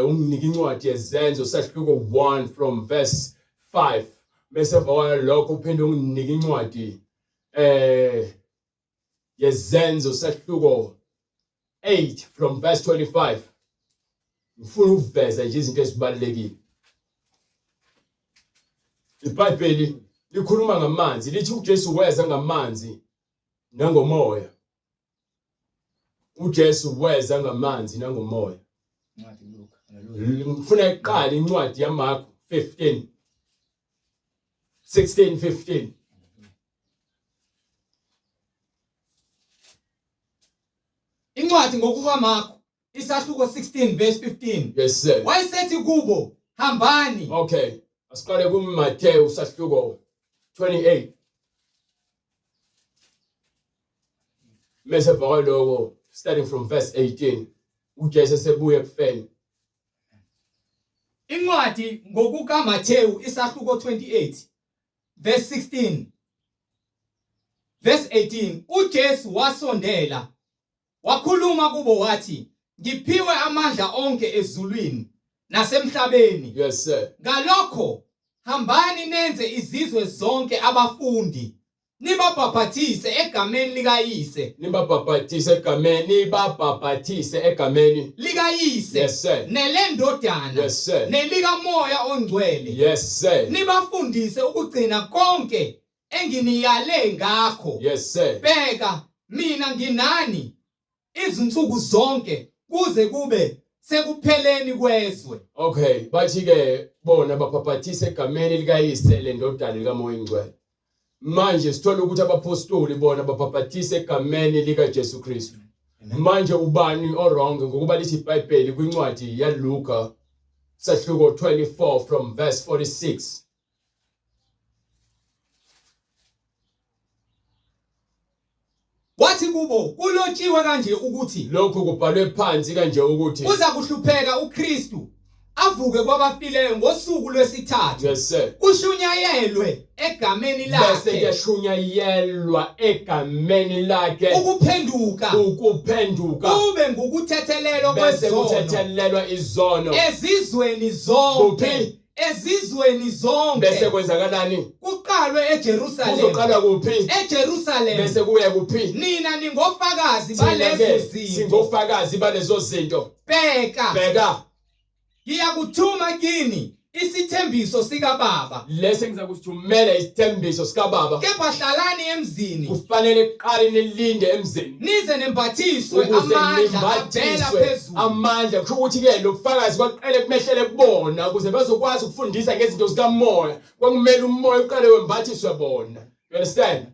Speaker 2: unginike incwadi yezenzo sahluko 1 from verse 5 bese emva lokho uphinde unginike incwadi yezenzo sahluko 8 from verse 25 ngifuna ukuveza nje izinto ezibalekile iBhayibheli likhuluma ngamanzi lithi uJesu weza ngamanzi nangomoya uJesu weza ngamanzi nangomoya
Speaker 1: incwadi Luka haleluya
Speaker 2: ngifuna iqala incwadi yaMarku 16:15
Speaker 1: incwadi ngokukaMarku isahluko 16 verse 15
Speaker 2: yes sir
Speaker 1: wayesethi kubo hambani
Speaker 2: okay asiqale kuMateyu sahluko 28 mase lokho starting from verse 18 uJesu sebuye kufeni
Speaker 1: incwadi ngokukaMateyu isahluko 28 verse 16 verse 18 uJesu wasondela wakhuluma kubo wathi ngiphiwe amandla onke ezulwini nasemhlabeni
Speaker 2: yes sir
Speaker 1: ngalokho hambani nenze izizwe zonke abafundi nibabhaphathise egameni likayise likayise
Speaker 2: yes sir
Speaker 1: nelendodana
Speaker 2: yes sir
Speaker 1: nelikamoya ongcwele
Speaker 2: yes sir
Speaker 1: nibafundise ukugcina konke enginiyale ngakho
Speaker 2: yes sir
Speaker 1: bheka mina nginani izinsuku zonke kuze kube sekupheleni kwezwe
Speaker 2: okay bathi ke bona baphapathise egameni likayise lendodana likamoya ongcwele manje sithola ukuthi abapostoli bona baphapathise egameni likaJesu Kristu manje ubani orong ngokuba lithi iBhayibheli kwincwadi yaLuka sahluko 24 from verse 46
Speaker 1: wathi kubo kulotshiwe kanje ukuthi
Speaker 2: lokho kubhalwe phansi kanje ukuthi
Speaker 1: uza kuhlupheka uKristu avuke kwabafileyo ngosuku lwesithathu
Speaker 2: yes sir
Speaker 1: kushunyayelwe egameni
Speaker 2: bese
Speaker 1: lakhe
Speaker 2: kuyashunyayelwa egameni lakhe
Speaker 1: ukuphenduka kube ngukuthethelelwa
Speaker 2: bese
Speaker 1: kwezono
Speaker 2: kuthethelelwa izono
Speaker 1: ezizweni zonke
Speaker 2: bese kwenzakalani
Speaker 1: kuqalwe eJerusalem
Speaker 2: kuzoqala kuphi
Speaker 1: eJerusalem
Speaker 2: bese kuye kuphi
Speaker 1: nina ningofakazi balezo zinto
Speaker 2: singofakazi balezo zinto
Speaker 1: bheka
Speaker 2: bheka
Speaker 1: ngiyakuthuma kini isithembiso sika baba
Speaker 2: lesi engizakuthumela isithembiso sika baba
Speaker 1: kepha hlalani emzini
Speaker 2: kufanele qale nilinde emzini
Speaker 1: nize nembathiswe
Speaker 2: ukuze
Speaker 1: amandla avela
Speaker 2: nimbathiswe
Speaker 1: phezulu
Speaker 2: amandla kusho ukuthi ke lobufakazi kwaqale kumehlele kubona ukuze bazokwazi ukufundisa ngezinto zikamoya kwakumele umoya uqale wembathiswe bona. You understand?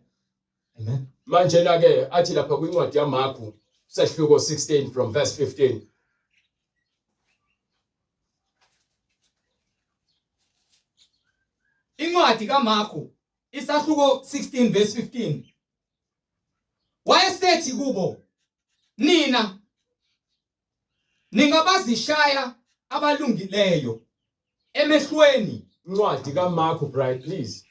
Speaker 1: Amen.
Speaker 2: Manje na ke athi lapha kwincwadi yaMarku sehluko 16 from verse 15.
Speaker 1: Incwadi kaMarku isahluko 16 verse 15 wayesethi kubo nina ningabazishaya abalungileyo emehlweni.
Speaker 2: Incwadi kaMarku bright please.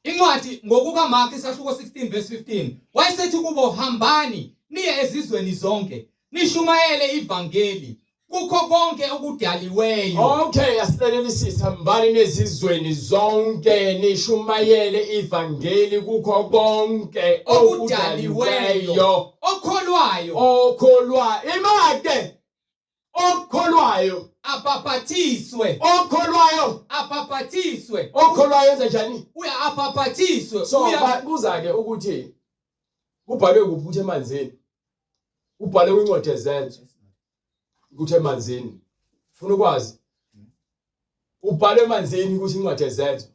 Speaker 1: Incwadi ngokukaMarku isahluko 16 verse 15 wayesethi kubo hambani niye ezizweni zonke nishumayele ivangeli kukho konke okudaliweyo.
Speaker 2: Okay, asihlelisise hambani nezizweni zonke nishumayele ivangeli kukho konke okudaliweyo okholwayo imake okholwayo
Speaker 1: apapathiswe
Speaker 2: okholwayo enza njani
Speaker 1: uya apapathiswe
Speaker 2: so
Speaker 1: uya
Speaker 2: buza ke ukuthi kubhalwe kuphi emanzini ubhalwe kwincwadi ezenzo ukuthi emanzini ufuna ukwazi ubhalwe emanzini ukuthi incwadi ezenzo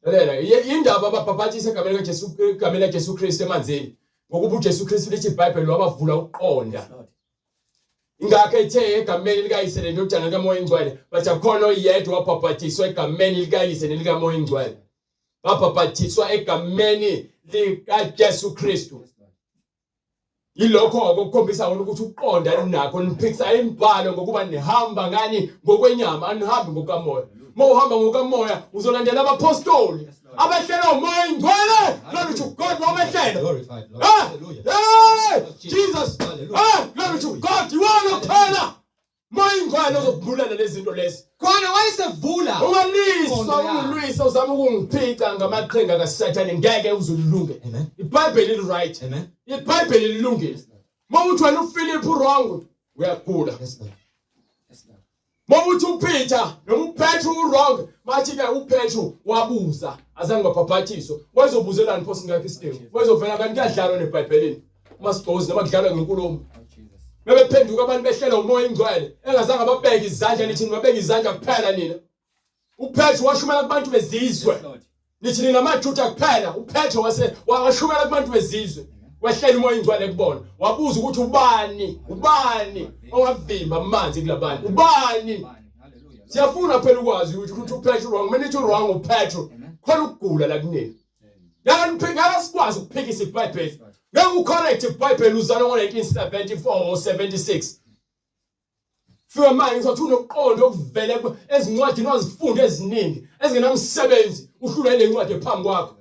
Speaker 2: lalela indaba abaphapathisa egameni laJesu Kristu emanzini ngokuba uJesu Kristu lithi iBhayibheli wabavula ukuqonda ingakho ethe egameni likayise lendodana kaMoya Ingcwele bathi akhona oyedwa wabhaphathiswa egameni likayise nelikaMoya Ingcwele wabhaphathiswa egameni likaJesu Kristu. Yilokho okukhombisa ukuthi uqonda nakho niphikisa imbhalo ngokuba nihamba ngani ngokwenyama anihambi ngokamoya. Mawuhamba ngokamoya uzolandela abapostoli abahlela uMoya Ingcwele. Glory to God mawubehlela.
Speaker 1: glorified Lord. Hallelujah.
Speaker 2: Jesus. Glory to God. Iwona kuphela Moya Ingcwele ozokubulela lezi zinto lezi.
Speaker 1: Khona wayesevula
Speaker 2: Ungilwisa uzama ukungiphica ngamaqhinga kaSathane ngeke uzulunge.
Speaker 1: Amen.
Speaker 2: iBhayibheli li right.
Speaker 1: Amen.
Speaker 2: iBhayibheli lilungile. Mawuthi wena uPhilip wrong uyagula.
Speaker 1: Yes Lord.
Speaker 2: Mawuthi uPeter noma uPetru wrong mathi ke uPetru wabuza azange baphaphathiswa wazobuzelani phosi ngakho isidingo wazovela kanti kuyadlalwa neBhayibhelini uMasigozi noma kudlalwa ngenkulumo bebephenduka abantu behlela uMoya Ingcwele engazange ababeke izandla nithi nibabeke izandla kuphela nina uPetru washumela kubantu bezizwe nithi nina amaJuda kuphela uPetru washumela kubantu bezizwe wahlela uMoya Ingcwele kubona wabuza ukuthi ubani owavimba amanzi kulabani ubani siyafuna phela ukwazi ukuthi uPetru wrong mina nithi wrong uPetru khona ukugula la kunini ngeke sikwazi ukuphikisa iBhayibheli ngeke ucorrect iBhayibheli uzalwa ngo1974 or 76 fika manje ngizothi unoqondo okuvele ezincwadini wazifunde eziningi ezingenamsebenzi uhlula ile ncwadi ephambi kwakho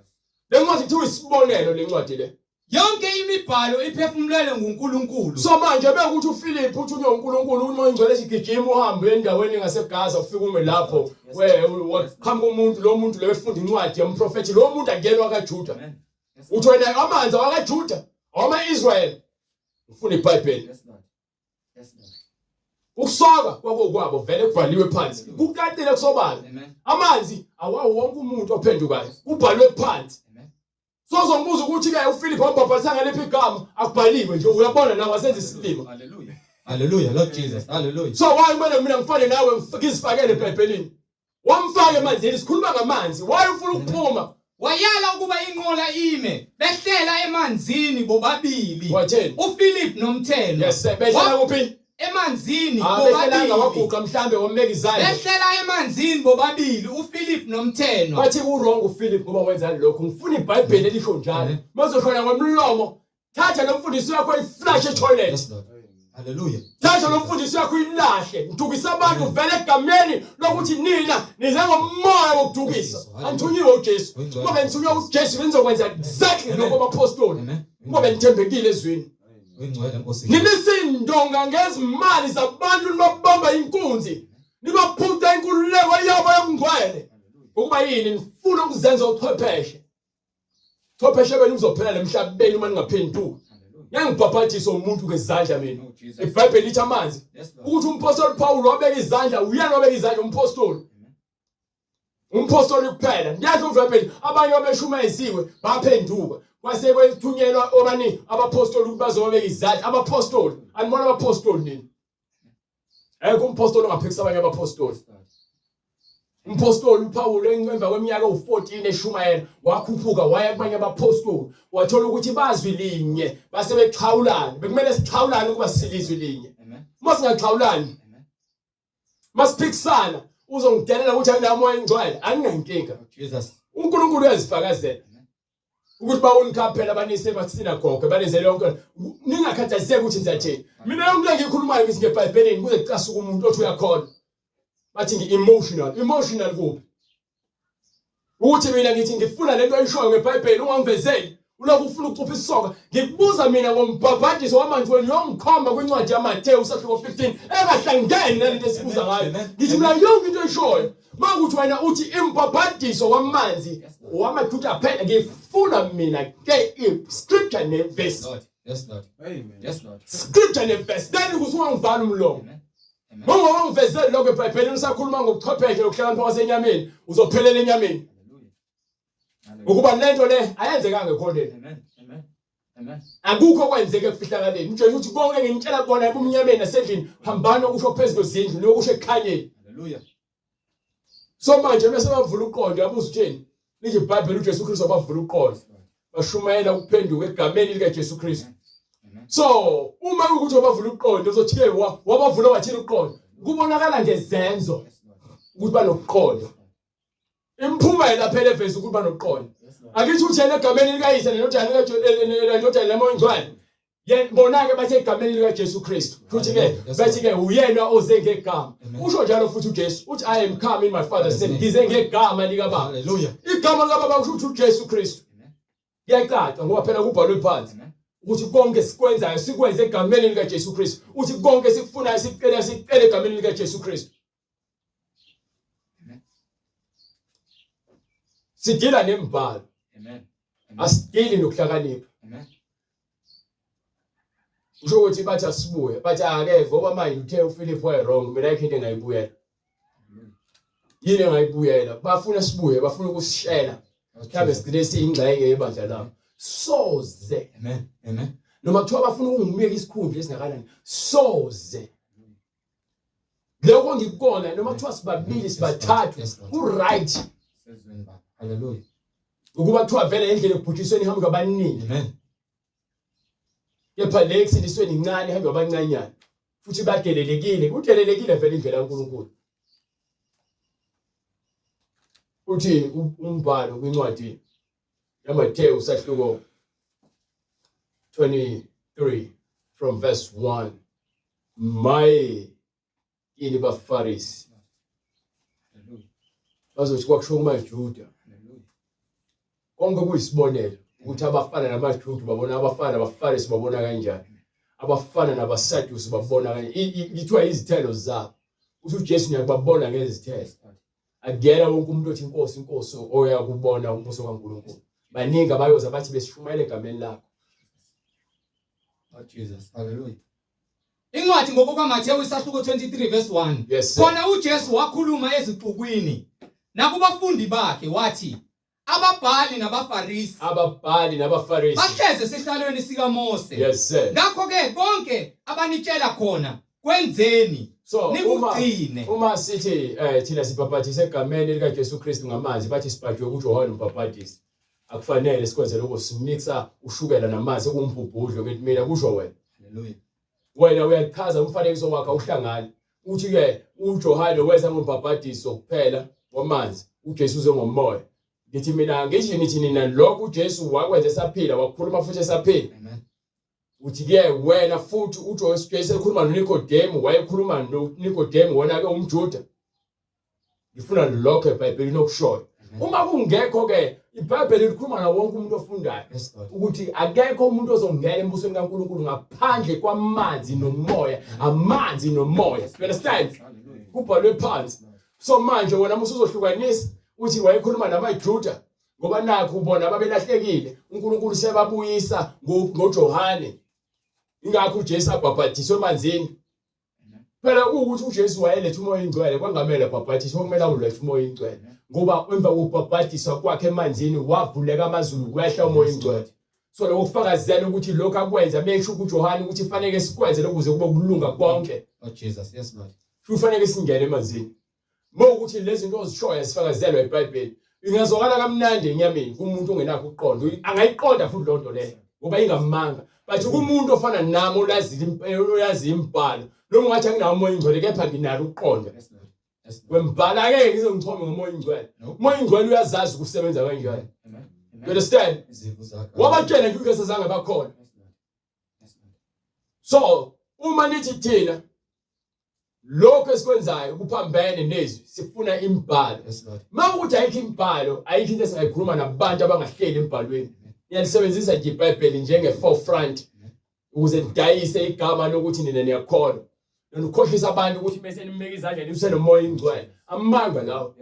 Speaker 2: le ncwadi kuthiwa isibonelo le ncwadi le
Speaker 1: yonke imibhalo iphefumulelwe nguNkulunkulu.
Speaker 2: So manje bekuthi uPhilip uthunywe uNkulunkulu uMoya Ingcwele sigijima uhambe endaweni ngaseGaza ufike ume lapho wakhamba umuntu lo muntu lefunda incwadi yomprofeti lo muntu angenwa kaJuda uthi wena amanzi wakaJuda awama-Israel ufuna iBhayibheli ukusoka kwakwabo vele kubhaliwe phansi kuqaqile kusobala amanzi awawo wonke umuntu ophendukayo kubhalwe phansi. So uzombuza ukuthi ke uPhilip wabhabhatisa ngaliphi igama akubhaliwe nje uyabona nawe wasenza isilimo.
Speaker 1: Hallelujah. Hallelujah Lord Jesus. Hallelujah.
Speaker 2: So why kumele mina ngifane nawe ngizifakele eBhayibhelini wamfake emanzini sikhuluma ngamanzi why ufuna ukuphuma
Speaker 1: wayala ukuba inqola ime behlela emanzini bobabili
Speaker 2: watheni
Speaker 1: uPhilip nomtheno.
Speaker 2: Yes behlela kuphi
Speaker 1: emanzini
Speaker 2: bobabili waguqa mhlambe wameka izandla
Speaker 1: behlela emanzini bobabili uPhilip nomtheno.
Speaker 2: Wathi uwrong uPhilip ngoba wenzani lokho ngifuna iBhayibheli elisho njalo mazoshona ngomlomo thatha nomfundisi wakho iflash etoilet.
Speaker 1: Yes Lord. Hallelujah.
Speaker 2: Thatha nomfundisi wakho ilahle ndukisa abantu vele egameni lokuthi nina nize ngomoya wokudukisa anthunyiwe uJesu ngoba ngithunywa uJesu ngizokwenza exactly lokho abapostoli ngoba ngithembekile ezweni
Speaker 1: Izwilenkosi
Speaker 2: ninisindonga ngezimali zabantu nibabamba inkunzi nibaphuta inkululeko yabo yokungcwele ukuba yini nifuna ukuzenza uchwepheshe benu uzophelele emhlabeni uma ningaphenduki Ngiyangibhabhadisa umuntu ngezandla mina.
Speaker 3: Oh, Jesus.
Speaker 2: iBhayibheli lithi amanzi.
Speaker 3: Yes, Lord.
Speaker 2: Ukuthi umpostoli Paul wabeka izandla, uyena wabeka izandla umpostoli. Umpostoli kuphela. Ngiyazi uvela abanye abeshumayisiwe baphenduka. Kwase kwethunyelwa obani abapostoli ukuthi bazobeka izandla. Abapostoli, anibona abapostoli nini? Ayikho umpostoli ongaphikisa abanye abapostoli. Umpostoli uPaul emva kweminyaka u14 eshumayela wakhuphuka waya kubanye abapostoli. Wathola ukuthi bazwi linye base bexhawulana. Bekumele sixhawulane ukuba silizwe linye.
Speaker 3: Amen.
Speaker 2: Masingaxhawulani.
Speaker 3: Amen.
Speaker 2: Masiphikisana uzongidelela ukuthi anginamoya engcwele anginankinga.
Speaker 3: Oh, Jesus.
Speaker 2: uNkulunkulu uyazifakazela ukuthi bawunikha phela banise bathina gogo banezele yonke ningakhathazeki ukuthi nizathini. Mina yonke ngikhulumayo ngithi ngeBhayibhelini kuze kucasuka umuntu othi uyakhona. Bathi ngi-emotional kuphi ukuthi mina ngithi ngifuna lento ayishoyo ngeBhayibheli ungangivezeli ulokhu ufuna ukucupha isoka. Ngikubuza mina ngombhabhadiso wamanje wena uyongikhomba kwincwadi yaMateyu usahluko 15 engahlangene nalento esibuza ngayo. Ngithi mina yonke into ayishoyo makuthi wena uthi imbhabhadiso wamanzi wamaJuda phela ngifuna mina ke scripture neverse.
Speaker 3: Yes, Lord. Amen. Yes, Lord.
Speaker 2: Scripture neverse then kusungangivala umlomo.
Speaker 3: Amen. Amen.
Speaker 2: Ngoba ungivezeli lokho eBhayibhelini usakhuluma ngobuchwepheshe lokuhlakanipha kwasenyameni uzophelela enyameni.
Speaker 3: Hallelujah.
Speaker 2: Ukuba lento le ayenzekanga ekhondeni.
Speaker 3: Amen. Amen. Amen.
Speaker 2: Akukho kwenzeke efihlakaleni. Nje ukuthi konke ngintshela kona ebumnyameni nasendlini hambani okusho phezulu kwezindlu nokusho ekhanyeni.
Speaker 3: Hallelujah.
Speaker 2: So manje mase bavula uqondo yabuza utheni? Lithi iBhayibheli uJesu Kristu wabavula uqondo. Bashumayela ukuphenduka egameni likaJesu Kristu.
Speaker 3: Amen.
Speaker 2: So uma ukuthi wabavula uqondo uzothi ke wabavula wathina uqondo. Kubonakala ngezenzo
Speaker 3: Yes, Lord.
Speaker 2: ukuthi banoqondo. Imphumela phela eveza ukuthi banoqondo.
Speaker 3: Yes, Lord.
Speaker 2: Akithi uthele egameni likayise nendodana lamo ingcwele. Yebona-ke bathe egameni likaJesu Kristu. Futhi-ke bathi-ke uyena oze ngegama. Usho njalo futhi uJesu uthi I am come in my father's name. Ngize ngegama likaBaba.
Speaker 1: Hallelujah.
Speaker 2: Igama likaBaba kusho ukuthi uJesu Kristu. Kuyacaca ngoba phela kubhalwe phansi ukuthi konke sikwenzayo sikwenze egameni likaJesu Kristu. Uthi konke sikufunayo sicela egameni likaJesu Kristu. Sidila nembhalo.
Speaker 3: Amen.
Speaker 2: Asidili nokuhlakanipha.
Speaker 3: Amen.
Speaker 2: Usho ukuthi bathi asibuye bathi ake ngoba manje uthe uPhilip way wrong mina ayikho into engayibuyela. Yini engayibuyela? Bafuna sibuye bafuna ukusishela. Mhlawumbe sigcine siyingxenye yebandla labo. Soze.
Speaker 1: Amen. Amen.
Speaker 2: Noma kuthiwa bafuna ukungibeka isikhundla esingakanani. Soze. Lokho ngikona noma kuthiwa sibabili sibathathu uright.
Speaker 3: Sezweni Baba.
Speaker 1: Hallelujah.
Speaker 2: Ukuba kuthiwa vele endlela ebhujisweni ihamba ngabaningi.
Speaker 1: Amen.
Speaker 2: Kepha le eksindisweni incane ihamba ngabancanyana. Futhi badelelekile. Udelelekile vele indlela kaNkulunkulu. Uthi umbhalo kwincwadi yaMateyu usahluko 23 from verse 1. My ini baFarisi
Speaker 3: Hallelujah.
Speaker 2: bazothi kwakusho kumaJuda
Speaker 3: Hallelujah.
Speaker 2: konke kuyisibonelo ukuthi abafana namaJuda babona abafana abaFarisi babona kanjani, abafana nabaSadusi babona kanjani. Lithiwa izithelo zabo. Uthi uJesu ngiyakubabona ngezithelo. Agera wonke umuntu othi inkosi inkosi oya kubona umbuso kaNkulunkulu. Baningi abayoza bathi besishumayela egameni lakho.
Speaker 1: Oh Jesus. Hallelujah. Incwadi ngokukaMateyu isahluko 23 verse 1.
Speaker 2: Yes,
Speaker 1: Khona uJesu wakhuluma ezixukwini nakubafundi bakhe wathi ababhali nabaFarisi bahleze sihlalweni sikaMose.
Speaker 2: Yes sir.
Speaker 1: Ngakho ke konke abanitshela khona kwenzeni
Speaker 2: So
Speaker 1: nikugcine.
Speaker 2: uma sithi thina sibhabhathise egameni likaJesu Kristu ngamanzi bathi sibhajwe kuJohane umbhabhadisi. Akufanele sikwenze lokho simixa ushukela namanzi okumbhubhudlo ukuthi mina kusho wena.
Speaker 1: Hallelujah.
Speaker 2: Wena uyachaza umfanekiso wakhe uhlangane. Uthi ke uJohane wenza ngombhabhadiso kuphela wamanzi, uJesu uze ngomoya. Ngithi mina ngisho nithi nina lokho uJesu wakwenza esaphila wakhuluma futhi esaphila.
Speaker 1: Amen.
Speaker 2: Uthi ke wena futhi uJesu ekhuluma noNikodemu wayekhuluma noNikodemu wona ke umJuda. Ngifuna lokho eBhayibhelini okushoyo. Uma kungekho ke iBhayibheli likhuluma na wonke umuntu ofundayo ukuthi akekho umuntu ozongena embusweni kaNkulunkulu ngaphandle kwamanzi nomoya, amanzi nomoya. You understand? Kubhalwe phansi. So manje wena musuzohlukanisa uthi wayekhuluma namaJuda ngoba nakho ubona ababelahlekile uNkulunkulu sebabuyisa ngoJohane. ingakho uJesu abhabhadiswa emanzini phela ukuthi uJesu wayeletha umoya oyingcwele kwangamela abhabhadiswa okumele awulethe umoya oyingcwele ngoba emva kokubhabhadiswa kwakhe emanzini wavuleka amazulu kwehla umoya oyingcwele so lokho kufakazela ukuthi lokho akwenza mesho kuJohane ukuthi fanele sikwenze ukuze kube kulunga konke
Speaker 1: Jesus, yes Lord.
Speaker 2: kufanele singene emanzini ukuthi lezi zinto ozishoya sifakazelwa eBhayibheli ingazokala kamnandi enyameni kumuntu ongenakho uqondo angayiqonda futhi lonto le ngoba ingamanga but kumuntu ofana nami olazi imibhalo noma ngathi anginawo umoya oyingcwele kepha nginalo uqondo kwembhala ke ngizongichome ngomoya oyingcwele umoya oyingcwele uyazazi ukusebenza kanjani you understand wabatshela nje ukuthi sazange bakhona so uma nithi thina lokho esikwenzayo kuphambene nezwi sifuna imibhalo mawukuthi ayikho imibhalo ayikho into esingayikhuluma nabantu abangahleli emibhalweni iyalisebenzisa nje iBhayibheli njenge forefront ukuze lidayise igama lokuthi nina niyakholwa nokukhohlisa abantu ukuthi bese nimeke izandla nisenomoya oyingcwele amanga lawo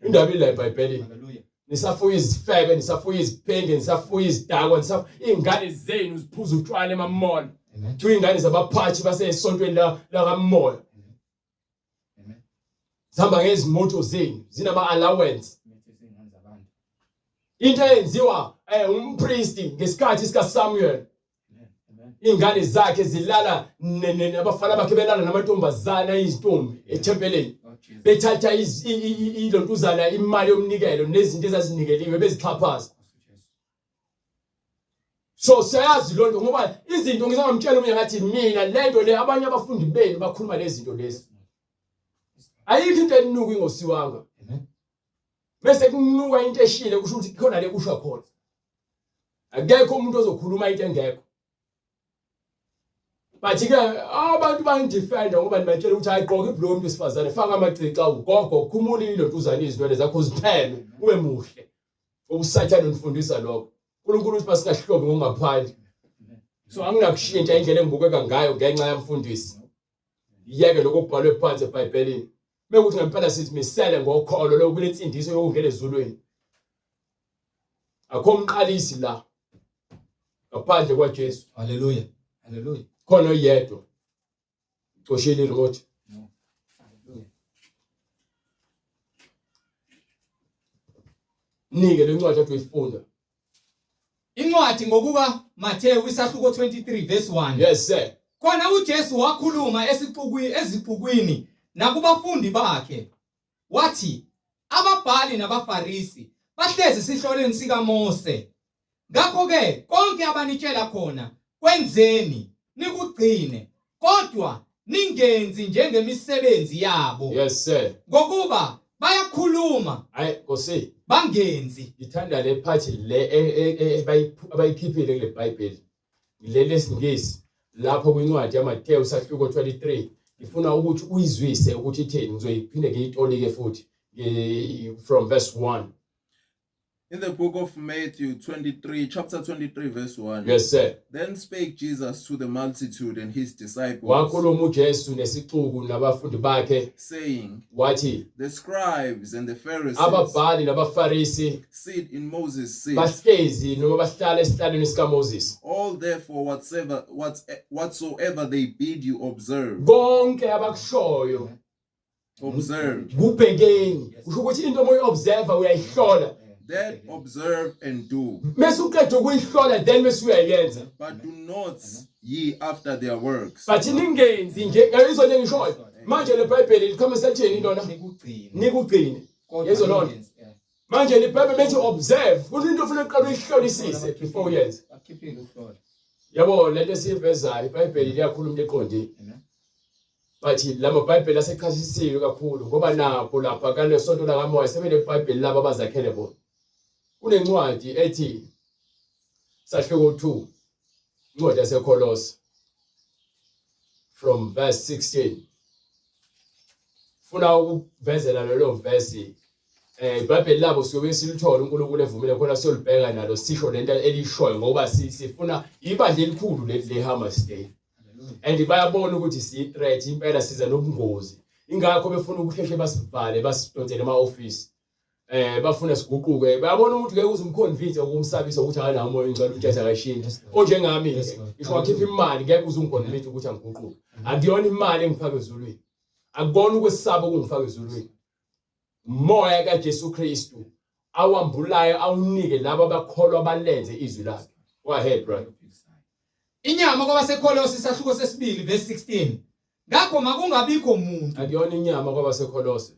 Speaker 2: indaba ile eBhayibhelini nisafuya izifebe nisafuya izipenge nisafuya izidakwa ingane zenu ziphuza utshwala emamona two ingane zabaphathi basesontweni lakamoya zihamba ngezimoto zenu zinama allowance into eyenziwa umpriesti ngesikhathi sika Samuel ingane zakhe zilala nabafana bakhe belala namantombazana izintombi ethempeleni bethatha ilontuzana imali yomnikelo nezinto ezazinikeliwe bezixhaphaza so siyazi lonto ngoba izinto ngizangamtshela umuntu ngathi mina lento le abanye abafundi benu bakhuluma lezi zinto lezi ayikho into enuku ingosiwanga bese kunuka into eshile kusho ukuthi khona le kusho khona akekho umuntu ozokhuluma into engekho bathi ke abantu bangidefenda ngoba nibatshela ukuthi ayiqoke ibhlo umuntu wesifazane faka amacica ugogo khumula ilontuzana izinto zakho zipheme ube muhle obusathana unifundisa lokho uNkulunkulu uthi basingahlobi ngongaphandle so anginakushintsha indlela engibukeka ngayo ngenxa yamfundisi yeke lokho kubhalwe phansi eBhayibhelini bekuthi ngempela sithi misele ngokholo lokho kulensindiso yokungena ezulwini akho umqalisi la ngaphandle kwaJesu
Speaker 1: Hallelujah. Hallelujah.
Speaker 2: khona oyedwa ucoshile remote
Speaker 1: Hallelujah.
Speaker 2: nike lencwadi athi uyifunda
Speaker 1: Incwadi ngokuka Mateyu isahluko 23 verse 1.
Speaker 2: yes sir
Speaker 1: Khona uJesu wakhuluma ezixukwini nakubafundi bakhe. Wathi ababhali nabafarisi bahlezi sihloleni sika Mose. Ngakho ke konke abanitshela khona kwenzeni nikugcine kodwa ningenzi njengemisebenzi yabo.
Speaker 2: yes sir
Speaker 1: Ngokuba bayakhuluma
Speaker 2: ayi Nkosi
Speaker 1: bangenzi.
Speaker 2: ngithanda le part le abayikhiphile kule Bible le lesingisi lapho kwincwadi yaMateyu sahluko 23 ngifuna ukuthi uyizwise ukuthi itheni ngizoyiphinde ngiyitolike futhi from verse 1
Speaker 4: In the book of Matthew 23, chapter 23, verse 1.
Speaker 2: yes sir
Speaker 4: Then spake Jesus to the multitude and his disciples,
Speaker 2: wakhuluma uJesu nesixuku nabafundi bakhe
Speaker 4: saying,
Speaker 2: wathi
Speaker 4: the scribes and the Pharisees
Speaker 2: ababhali nabafarisi
Speaker 4: sit in Moses' seat.
Speaker 2: bahlezi noma bahlala esihlalweni sika Moses
Speaker 4: All therefore whatsoever they bid you observe,
Speaker 2: konke abakushoyo
Speaker 4: observe.
Speaker 2: kubhekeni kusho ukuthi into omoya observer uyayihlola
Speaker 4: That observe and do,
Speaker 2: bese uqeda ukuyihlola then bese uyayenza
Speaker 4: but do not ye after their works.
Speaker 2: but ningenzi nje ngizonke ngishoyo manje le Bible likhoma setheni lona
Speaker 1: Nikugcine.
Speaker 2: nikugcine yezo lona manje le Bible methi observe kusho into ofuna uqala uyihlolisise before uyenze
Speaker 1: Akhiphile ukuhlola.
Speaker 2: yabo lento esivezayo iBhayibheli liyakhuluma leqondile but lama Bible asechasisiwe kakhulu ngoba napho lapha kale sonto la kamoya sebele iBhayibheli laba abazakhele bona kunencwadi ethi sahluko 2 incwadi yaseKolose from verse 16 funa ukuvezela lelo verse iBhayibheli labo siyobe silithola uNkulunkulu evumile khona siyolibheka nalo sisho lento elishoyo ngoba sifuna ibandla elikhulu lehamba stay and bayabona ukuthi si threat impela siza nobungozi ingakho befuna ukuhlehla basivale basidonsele ema office bafuna siguquke bayabona ukuthi ngeke uzumconvince ukumsabisa ukuthi akanawo umoya ingcwele ukuthi akashintshe onjengami ngisho wakhipha imali ngeke uzumconvince ukuthi angiguquke akuyona imali engifaka ezulwini akubona ukwesaba okungifaka ezulwini umoya kaJesu Kristu awambulayo awunike labo abakholwa abalenze izwi lakhe. Go ahead brother.
Speaker 1: Inyama kwabaseKolose isahluko sesibili verse 16. Ngakho makungabikho umuntu.
Speaker 2: Akuyona inyama kwabaseKolose.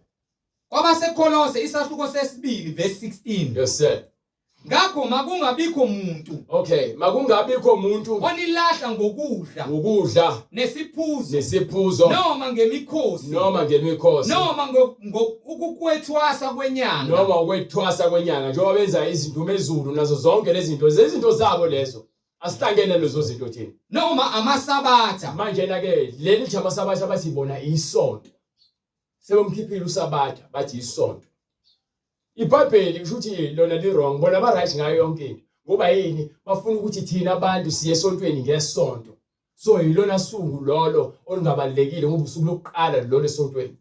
Speaker 1: KwabaseKolose isahluko sesibili verse 16.
Speaker 2: Yes sir.
Speaker 1: Ngakho makungabikho umuntu.
Speaker 2: Okay, makungabikho umuntu
Speaker 1: onilahla ngokudla nesiphuzo noma ngemikhosi noma ukukwethwasa kwenyanga
Speaker 2: noma ukwethwasa kwenyanga njengoba benza izinto ezulu nazo zonke lezi zinto zabo lezo asihlangene lezo zinto thina
Speaker 1: noma amasabatha.
Speaker 2: Manje na ke leli jama sabatha bathi bona isonto sebemkhiphile usabatha bathi isonto. IBhayibheli kusho ukuthi lona li wrong bona ba right ngayo yonke into ngoba yini bafuna ukuthi thina abantu siye esontweni ngesonto so yilona suku lolo olungabalekile ngoba usuku lokuqala lolo esontweni.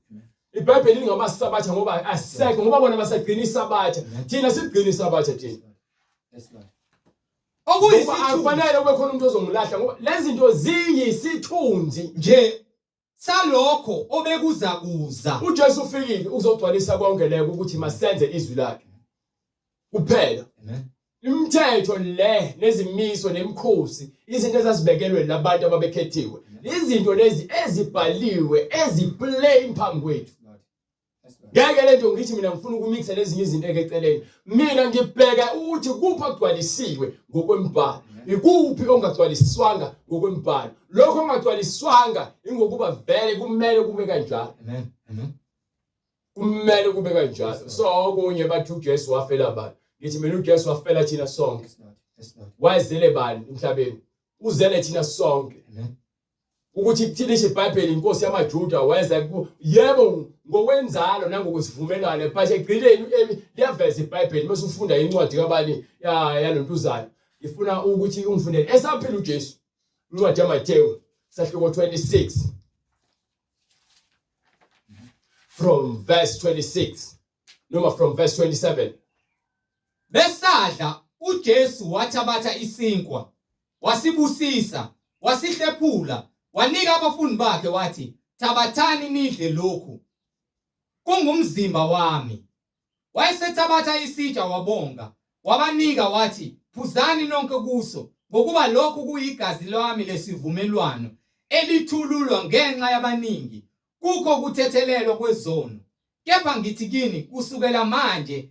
Speaker 2: IBhayibheli lingamasabatha ngoba asekho ngoba bona basagcina isabatha thina sigcina isabatha thina. Okuyisithunzi akufanele kube khona umuntu ozongilahla ngoba lezi zinto ziyisithunzi
Speaker 1: nje salokho obekuzakuza.
Speaker 2: uJesu ufikile ukuzogcwalisa konke leko ukuthi masenze izwi lakhe kuphela. Imithetho le nezimiso nemikhosi izinto ezazibekelwe labantu ababekhethiwe izinto lezi ezibhaliwe eziplain phambi kwethu. Ngeke lento ngithi mina ngifuna ukumixa lezi izinto ekeceleni mina ngibheka ukuthi kuphi akugcwalisiwe ngokwembhalo ikuphi ongagcwaliswanga ngokwembhalo. Lokho ongagcwaliswanga ingokuba vele kumele kube kanjalo. Kumele kube kanjalo. So okunye bathi uJesu wafela abantu ngithi mina uJesu wafela thina sonke. Wayezele bani emhlabeni uzele thina sonke ukuthi kuthini iBhayibheli inkosi yamaJuda wayeza yebo ngokwenzalo nangokusivumelana but egcineni liyaveza iBhayibheli mase ufunda incwadi kabani yalontuzana ifuna ukuthi ungifundele esaphila uJesu incwadi yaMateyu sahluko 26 from verse 26 noma from verse 27.
Speaker 1: Besadla uJesu wathabatha isinkwa wasibusisa wasihlephula wanika abafundi bakhe wathi thabathani nidle lokhu kungumzimba wami. Wayesethabatha isitsha wabonga wabanika wathi phuzani nonke kuso ngokuba lokhu kuyigazi lami lesivumelwano elithululwa ngenxa yabaningi kukho kuthethelelwa kwezono. Kepha ngithi kini kusukela manje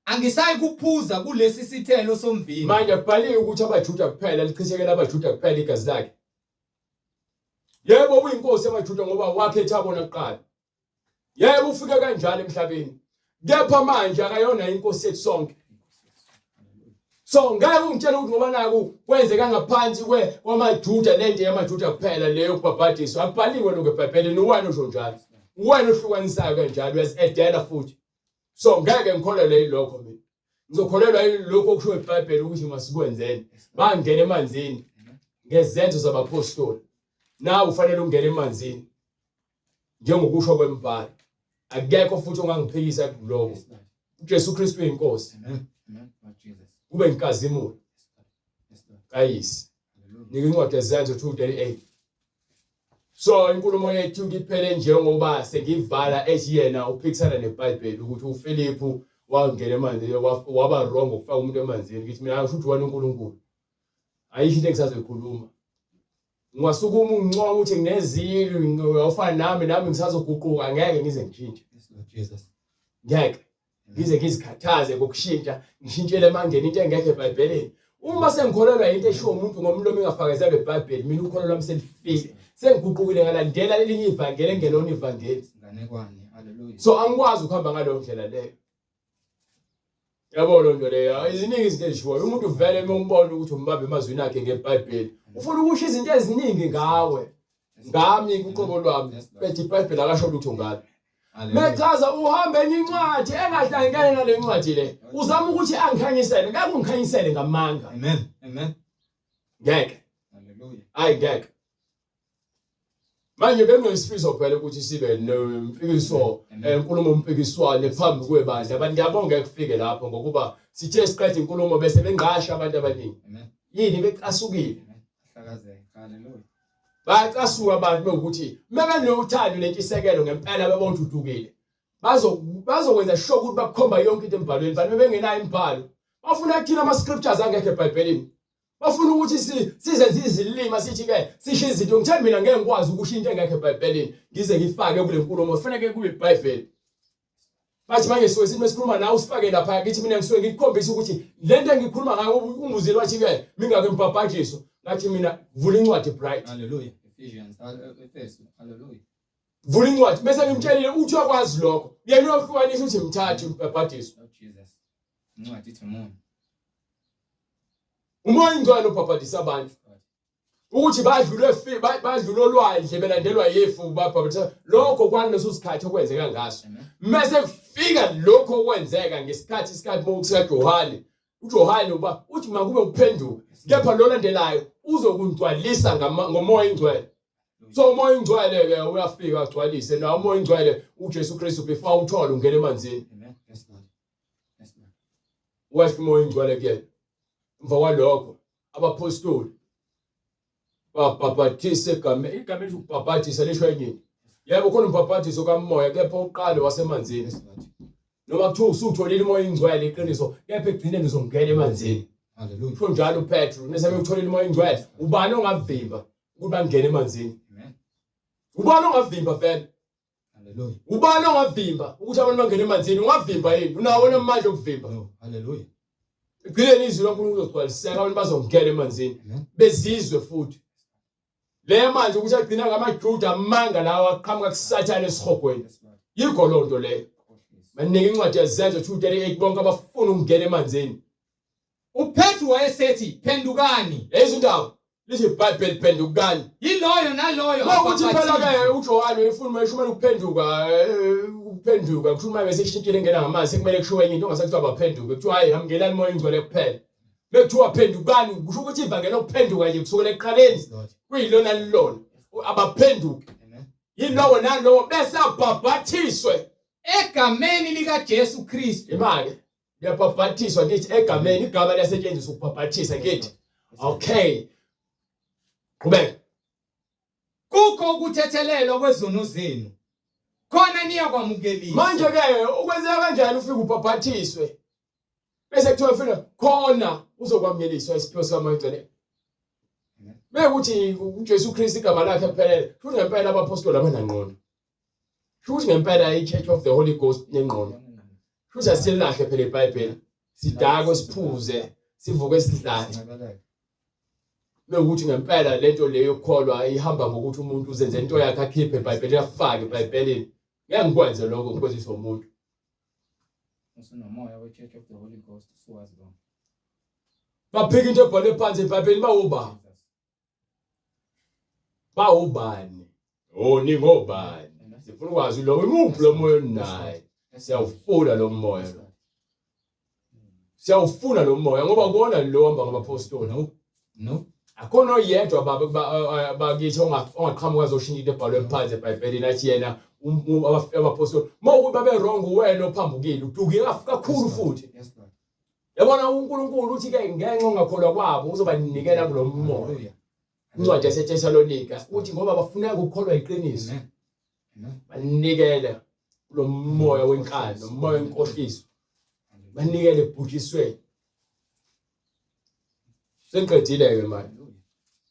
Speaker 1: angisayi kuphuza kulesi sithelo somvini.
Speaker 2: Manje akubhaliwe ukuthi abaJuda kuphela lichithekela abaJuda kuphela igazi lakhe. Yebo uyinkosi yamaJuda ngoba wakhetha bona kuqala. Yebo ufike kanjalo emhlabeni. Kepha manje akayona inkosi yethu sonke. So ngeke ungitshela ukuthi ngoba naku kwenzeka ngaphansi kwamaJuda lento yamaJuda kuphela leyo kubhabhadiswa akubhaliwe lokho eBhayibhelini uwena osho njalo. Uwena ohlukanisayo kanjalo uyasedela futhi. So ngeke ngikholelwe lokho mina. Ngizokholelwa lokho okusho eBhayibheli ukuthi masikwenzeni. Bangena emanzini ngezenzo zabapostoli. Nawe ufanele ungene emanzini njengokusho kwembhalo. Akekho futhi ongangiphikisa kuloko. uJesu Kristu uyinkosi. Ube inkazimulo. Kayisi. Nika incwadi yezenzo 2:38. So inkulumo yethu ngiphele njengoba sengivala ethi yena uphikisana neBhayibheli ukuthi uFilipu wangena emanzini waba wrong ukufaka umuntu emanzini ngithi mina ngisho ukuthi wena uNkulunkulu. Ayikho into engisazoyikhuluma. Ngiwasukuma ungincoma ukuthi nginezilo ngiyofana nami ngisazoguquka ngeke ngize ngishintshe.
Speaker 1: Jesus.
Speaker 2: Ngeke ngize ngizikhathaze ngokushintsha ngishintshele mangeni into engekho eBhayibhelini. Uma sengikholelwa into eshiwo umuntu ngomlomo engafakazelwe eBhayibheli mina ukholelwa wami selifile. Sengiguqukile ngalandela elinye ivangeli engelona ivangeli.
Speaker 1: Nganekwani. Hallelujah.
Speaker 2: So angikwazi ukuhamba ngaleyo ndlela leyo. Yabo lonto leyo iziningi izinto ezishiwo umuntu vele umbona ukuthi umbambe emazwini akhe ngeBhayibheli. Ufuna ukusho izinto eziningi ngawe. Ngami kuqobo lwami bethi iBhayibheli akasho lutho ngalo. Mechaza uhambe incwadi engahlangene nale ncwadi le. Uzama ukuthi angikhanyisele, ngeke ungikhanyisele ngamanga.
Speaker 1: Amen. Amen.
Speaker 2: Ngeke.
Speaker 1: Hallelujah.
Speaker 2: Hayi ngeke. Manje benginesifiso phela ukuthi sibe nompikiso enkulumo umpikiswane phambi kwebandla. Abantu ngiyabonga ukufike lapho ngokuba sithe siqedwe inkulumo bese bengasha abantu abaningi.
Speaker 3: Amen.
Speaker 2: Yini becasukile.
Speaker 3: Hlakazeke. Hallelujah.
Speaker 2: Bayacasuka abantu ukuthi mebe nothando lentshisekelo ngempela bebodudukile. Bazokwenza sure ukuthi bakhomba yonke into embhalweni, bantu bengenayo imbhalo. Bafuna ukuthina ama scriptures angekho eBhayibhelini. Bafuna ukuthi sizenze izilima sithi ke sisho izinto ngithanda mina ngeke ngikwazi ukusho into engekho eBhayibhelini ngize ngifake kule nkulumo kufanele kube iBhayibheli. Bathi manje siwe sithi mesikhuluma nawe usifake lapha ngithi mina ngisuke ngikukhombisa ukuthi lento engikhuluma ngayo unguzeli wathi ke mingake mbhabhajiso ngathi mina vula incwadi bright.
Speaker 3: Hallelujah. Ephesians. Hallelujah.
Speaker 2: Vula incwadi bese ngimtshelile uthi uyakwazi lokho. Yena uyahlukanisa uthi mthathe umbhabhajiso.
Speaker 3: Oh Jesus. Incwadi ithi umuntu.
Speaker 2: Umoya ingcwele ubhabhadisa abantu. Ukuthi badlule olwandle belandelwa yifu babhabhadisa lokho kwaleso sikhathi okwenzeka ngaso. Mase kufika lokho okwenzeka ngesikhathi bokusika Johane. uJohane uba uthi makube ukuphenduka kepha lo landelayo uzokungcwalisa ngomoya ingcwele. So umoya ingcwele ke uyafika agcwalise na umoya ingcwele uJesu Kristu before uthola ungena emanzini.
Speaker 3: Amen. Yes Lord. Yes Lord.
Speaker 2: Wathi umoya ingcwele ke mva kwalokho abapostoli babhabhathise igama elithi ukubhabhathisa lisho yini? Yebo khona umbhabhathiso kamoya kepha uqale wasemanzini.
Speaker 3: Yes Lord.
Speaker 2: Noma kuthiwa usutholile umoya ingcwele iqiniso kepha egcineni uzongena emanzini.
Speaker 3: Hallelujah.
Speaker 2: Kusho njalo uPetru nesebe utholile umoya ingcwele ubani ongavimba ukuthi bangene emanzini?
Speaker 3: Amen.
Speaker 2: Ubani ongavimba vele?
Speaker 3: Hallelujah.
Speaker 2: Ubani ongavimba ukuthi abantu bangene emanzini? Ungavimba yini? Unawo namandla okuvimba?
Speaker 3: No. Hallelujah.
Speaker 2: Igcine izwi loNkulunkulu uzogcwaliseka abantu bazongena emanzini bezizwe futhi. Le manje ukuthi agcina ngamaJuda amanga lawa aqhamuka kuSathane esihogweni.
Speaker 3: Yes Lord.
Speaker 2: Yikho lonto leyo.
Speaker 3: Oh, yes.
Speaker 2: Maningi incwadi yazenzo 2:38 bonke abafuna ukungena emanzini.
Speaker 1: uPetru wayesethi phendukani.
Speaker 2: Lezindawo lithi iBhayibheli phendukani.
Speaker 1: Yiloyo naloyo
Speaker 2: Ukuthi phela
Speaker 1: abhabhathizwe.
Speaker 2: ke uJohane ufuna mayishumela ukuphenduka kuthuma bese ishintshile ngena ngamanzi kumele kushiwe enye into ongasekuthiwa baphenduke kuthiwa hayi hamngelani moya ingcwele kuphela. Bekuthiwa phendukani kusho ukuthi ivangelo ukuphenduka nje kusukela eqaleni
Speaker 3: Yes Lord.
Speaker 2: kuyilona lilona abaphenduke.
Speaker 3: Amen.
Speaker 2: Yilowo nalowo bese abhabhathiswe
Speaker 1: Egameni likaJesu Kristu.
Speaker 2: imali. Yabhabhathiswa ngithi egameni igama liyasetshenziswa ukubhabhathisa ngithi. Okay. Qhubeka.
Speaker 1: Kukho ukuthethelelwa kwezono zenu. Khona niyakwamukeliswa.
Speaker 2: Manje ke ukwenzeka kanjani ufike ubhabhathiswe? Bese kuthiwa ufuna khona uzokwamukeliswa isiphiwo sikamoya ingcwele. Bekuthi uJesu Kristu igama lakhe kuphelele. Futhi ngempela abapostoli abanangqondo. Futhi ngempela iChurch of the Holy Ghost nengqondo. Futhi asilahle phela iBhayibheli. Sidakwe siphuze, sivuke sidlane.
Speaker 3: Singabaleke.
Speaker 2: Bekuthi ngempela lento leyo yokukholwa ihamba ngokuthi umuntu uzenze into yakhe akhiphe iBhayibheli afake iBhayibhelini. Ngeke ngikwenze lokho ngikwenziswa umuntu.
Speaker 3: Usunomoya weChurch of the Holy Ghost usuwazi lo.
Speaker 2: Baphika into ebhalwe phansi eBhayibhelini bawuba. Bawubani? Oh ningobani? Sifuna ukwazi lo imuphi lo moya naye. Siyawufuna lo moya. Siyawufuna lo moya ngoba kuona lo hamba ngabapostoli.
Speaker 1: No.
Speaker 2: Akhona oyedwa bakithi ongaqhamuka azoshintsha into ebhalwe phansi eBhayibhelini athi yena abapostoli mawukuthi babe wrong wena ophambukile uduke kakhulu futhi.
Speaker 3: Yes Lord.
Speaker 2: Yabona uNkulunkulu uthi ke ngenxa ongakholwa kwabo uzobanikela kulo moya.
Speaker 3: Hallelujah.
Speaker 2: Incwadi yaseThesalonika uthi ngoba bafuna ukukholwa iqiniso.
Speaker 3: Amen. Amen.
Speaker 2: Banikele kulo moya wenkani nomoya wenkohliso. Banikele ebhujisweni. Sengiqedile ke manje.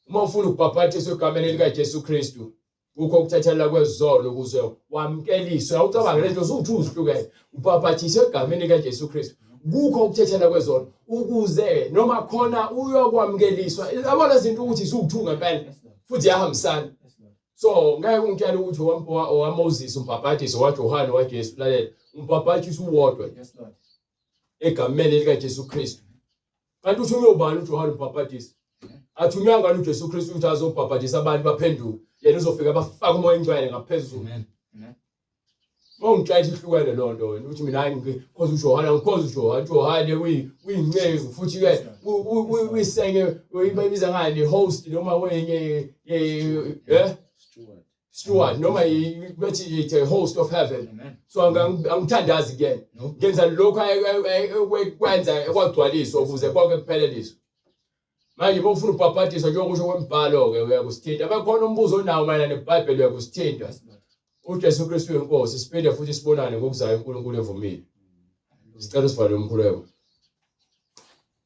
Speaker 2: Uma ufuna ukubhabhathiswa egameni likaJesu Kristu ukho ukuthathela kwezono ukuze wamkeliswe awucabange lento usuthi uzihlukene ubhabhathiswe egameni likaJesu Kristu kukho ukuthathela kwezono ukuze noma khona uyokwamkeliswa yabona izinto ukuthi isukuthunga ngempela futhi yahambisana.
Speaker 3: Yes Lord.
Speaker 2: So ngeke ungitshela ukuthi owaMoses umbhabhathiso waJohane waJesu lalela umbhabhathiso uwodwa
Speaker 3: Yes Lord.
Speaker 2: egameni likaJesu Kristu. Kanti uthi uyobani uJohane umbhabhathiso? Athunyanga uJesu Kristu ukuthi azobhabhathisa abantu baphenduke. Yena uzofika bafaka umoya ingcwele ngaphezulu.
Speaker 3: Amen. Amen.
Speaker 2: Mawungitshela ihlukene lonto wena ukuthi mina hayi ngikhoza uJohane ngikhoza uJohane uyingcezi futhi ke uyisenge uyibiza ngani host noma wenye
Speaker 4: Steward.
Speaker 2: steward noma bathi it's a host of heaven.
Speaker 1: Amen.
Speaker 2: So angithandazi again.
Speaker 1: No.
Speaker 2: Ngenza lokho ekwenza ekwagcwaliswa ukuze konke kupheleliswe. Manje bofuna ubhabhatisa njengoba kusho kwembhalo ke uyakusithinta. Bakhona umbuzo onawo mayelana neBhayibheli uyakusithinta. uJesu Kristu inkosi siphinde futhi sibonane ngokuzayo uNkulunkulu evumile. Sicela sivale umkhuleko.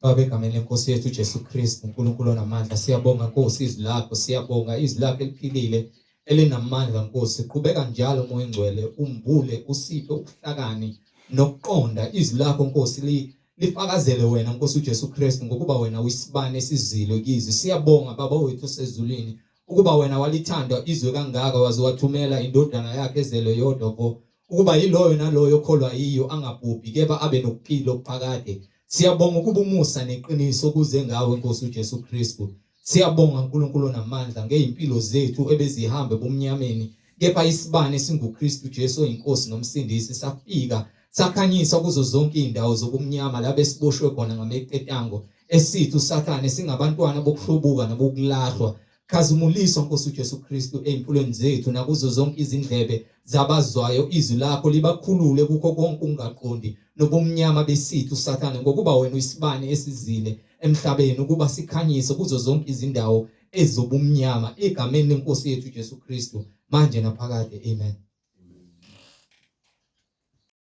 Speaker 1: Baba egameni lenkosi yethu Jesu Kristu uNkulunkulu onamandla siyabonga Nkosi izwi lakho siyabonga izwi lakho eliphilile elinamandla Nkosi qhubeka njalo moya engcwele umbule usiphe ukuhlakani nokuqonda izwi lakho Nkosi lifakazele wena Nkosi uJesu Kristu ngokuba wena uyisibane esizilo kizwi siyabonga baba wethu sezulwini ukuba wena walithanda izwe kangaka waze wathumela indodana yakhe ezelo yodwa ukuba yiloyo naloyo okholwa yiyo angabhubhi keba abe nokuphila okuphakade. Siyabonga ukuba umusa neqiniso kuze ngawe Nkosi uJesu Kristu. Siyabonga uNkulunkulu namandla ngeimpilo zethu ebezihambe bomnyameni kepha isibane singuKristu Jesu inkosi nomsindisi safika sakhanyisa kuzo zonke indawo zobumnyama la besiboshwe khona ngameqetango esithi uSathane singabantwana bokuhlubuka nabokulahlwa. Khazumuliswa Nkosi uJesu Kristu empilweni zethu nakuzo zonke izindlebe zabazwayo izwi lakho libakhulule kukho konke ungaqondi nobumnyama besithi uSathane ngokuba wena uyisibane esizile emhlabeni ukuba sikhanyise kuzo zonke izindawo ezobumnyama egameni lenkosi yethu Jesu Kristu manje naphakade. Amen.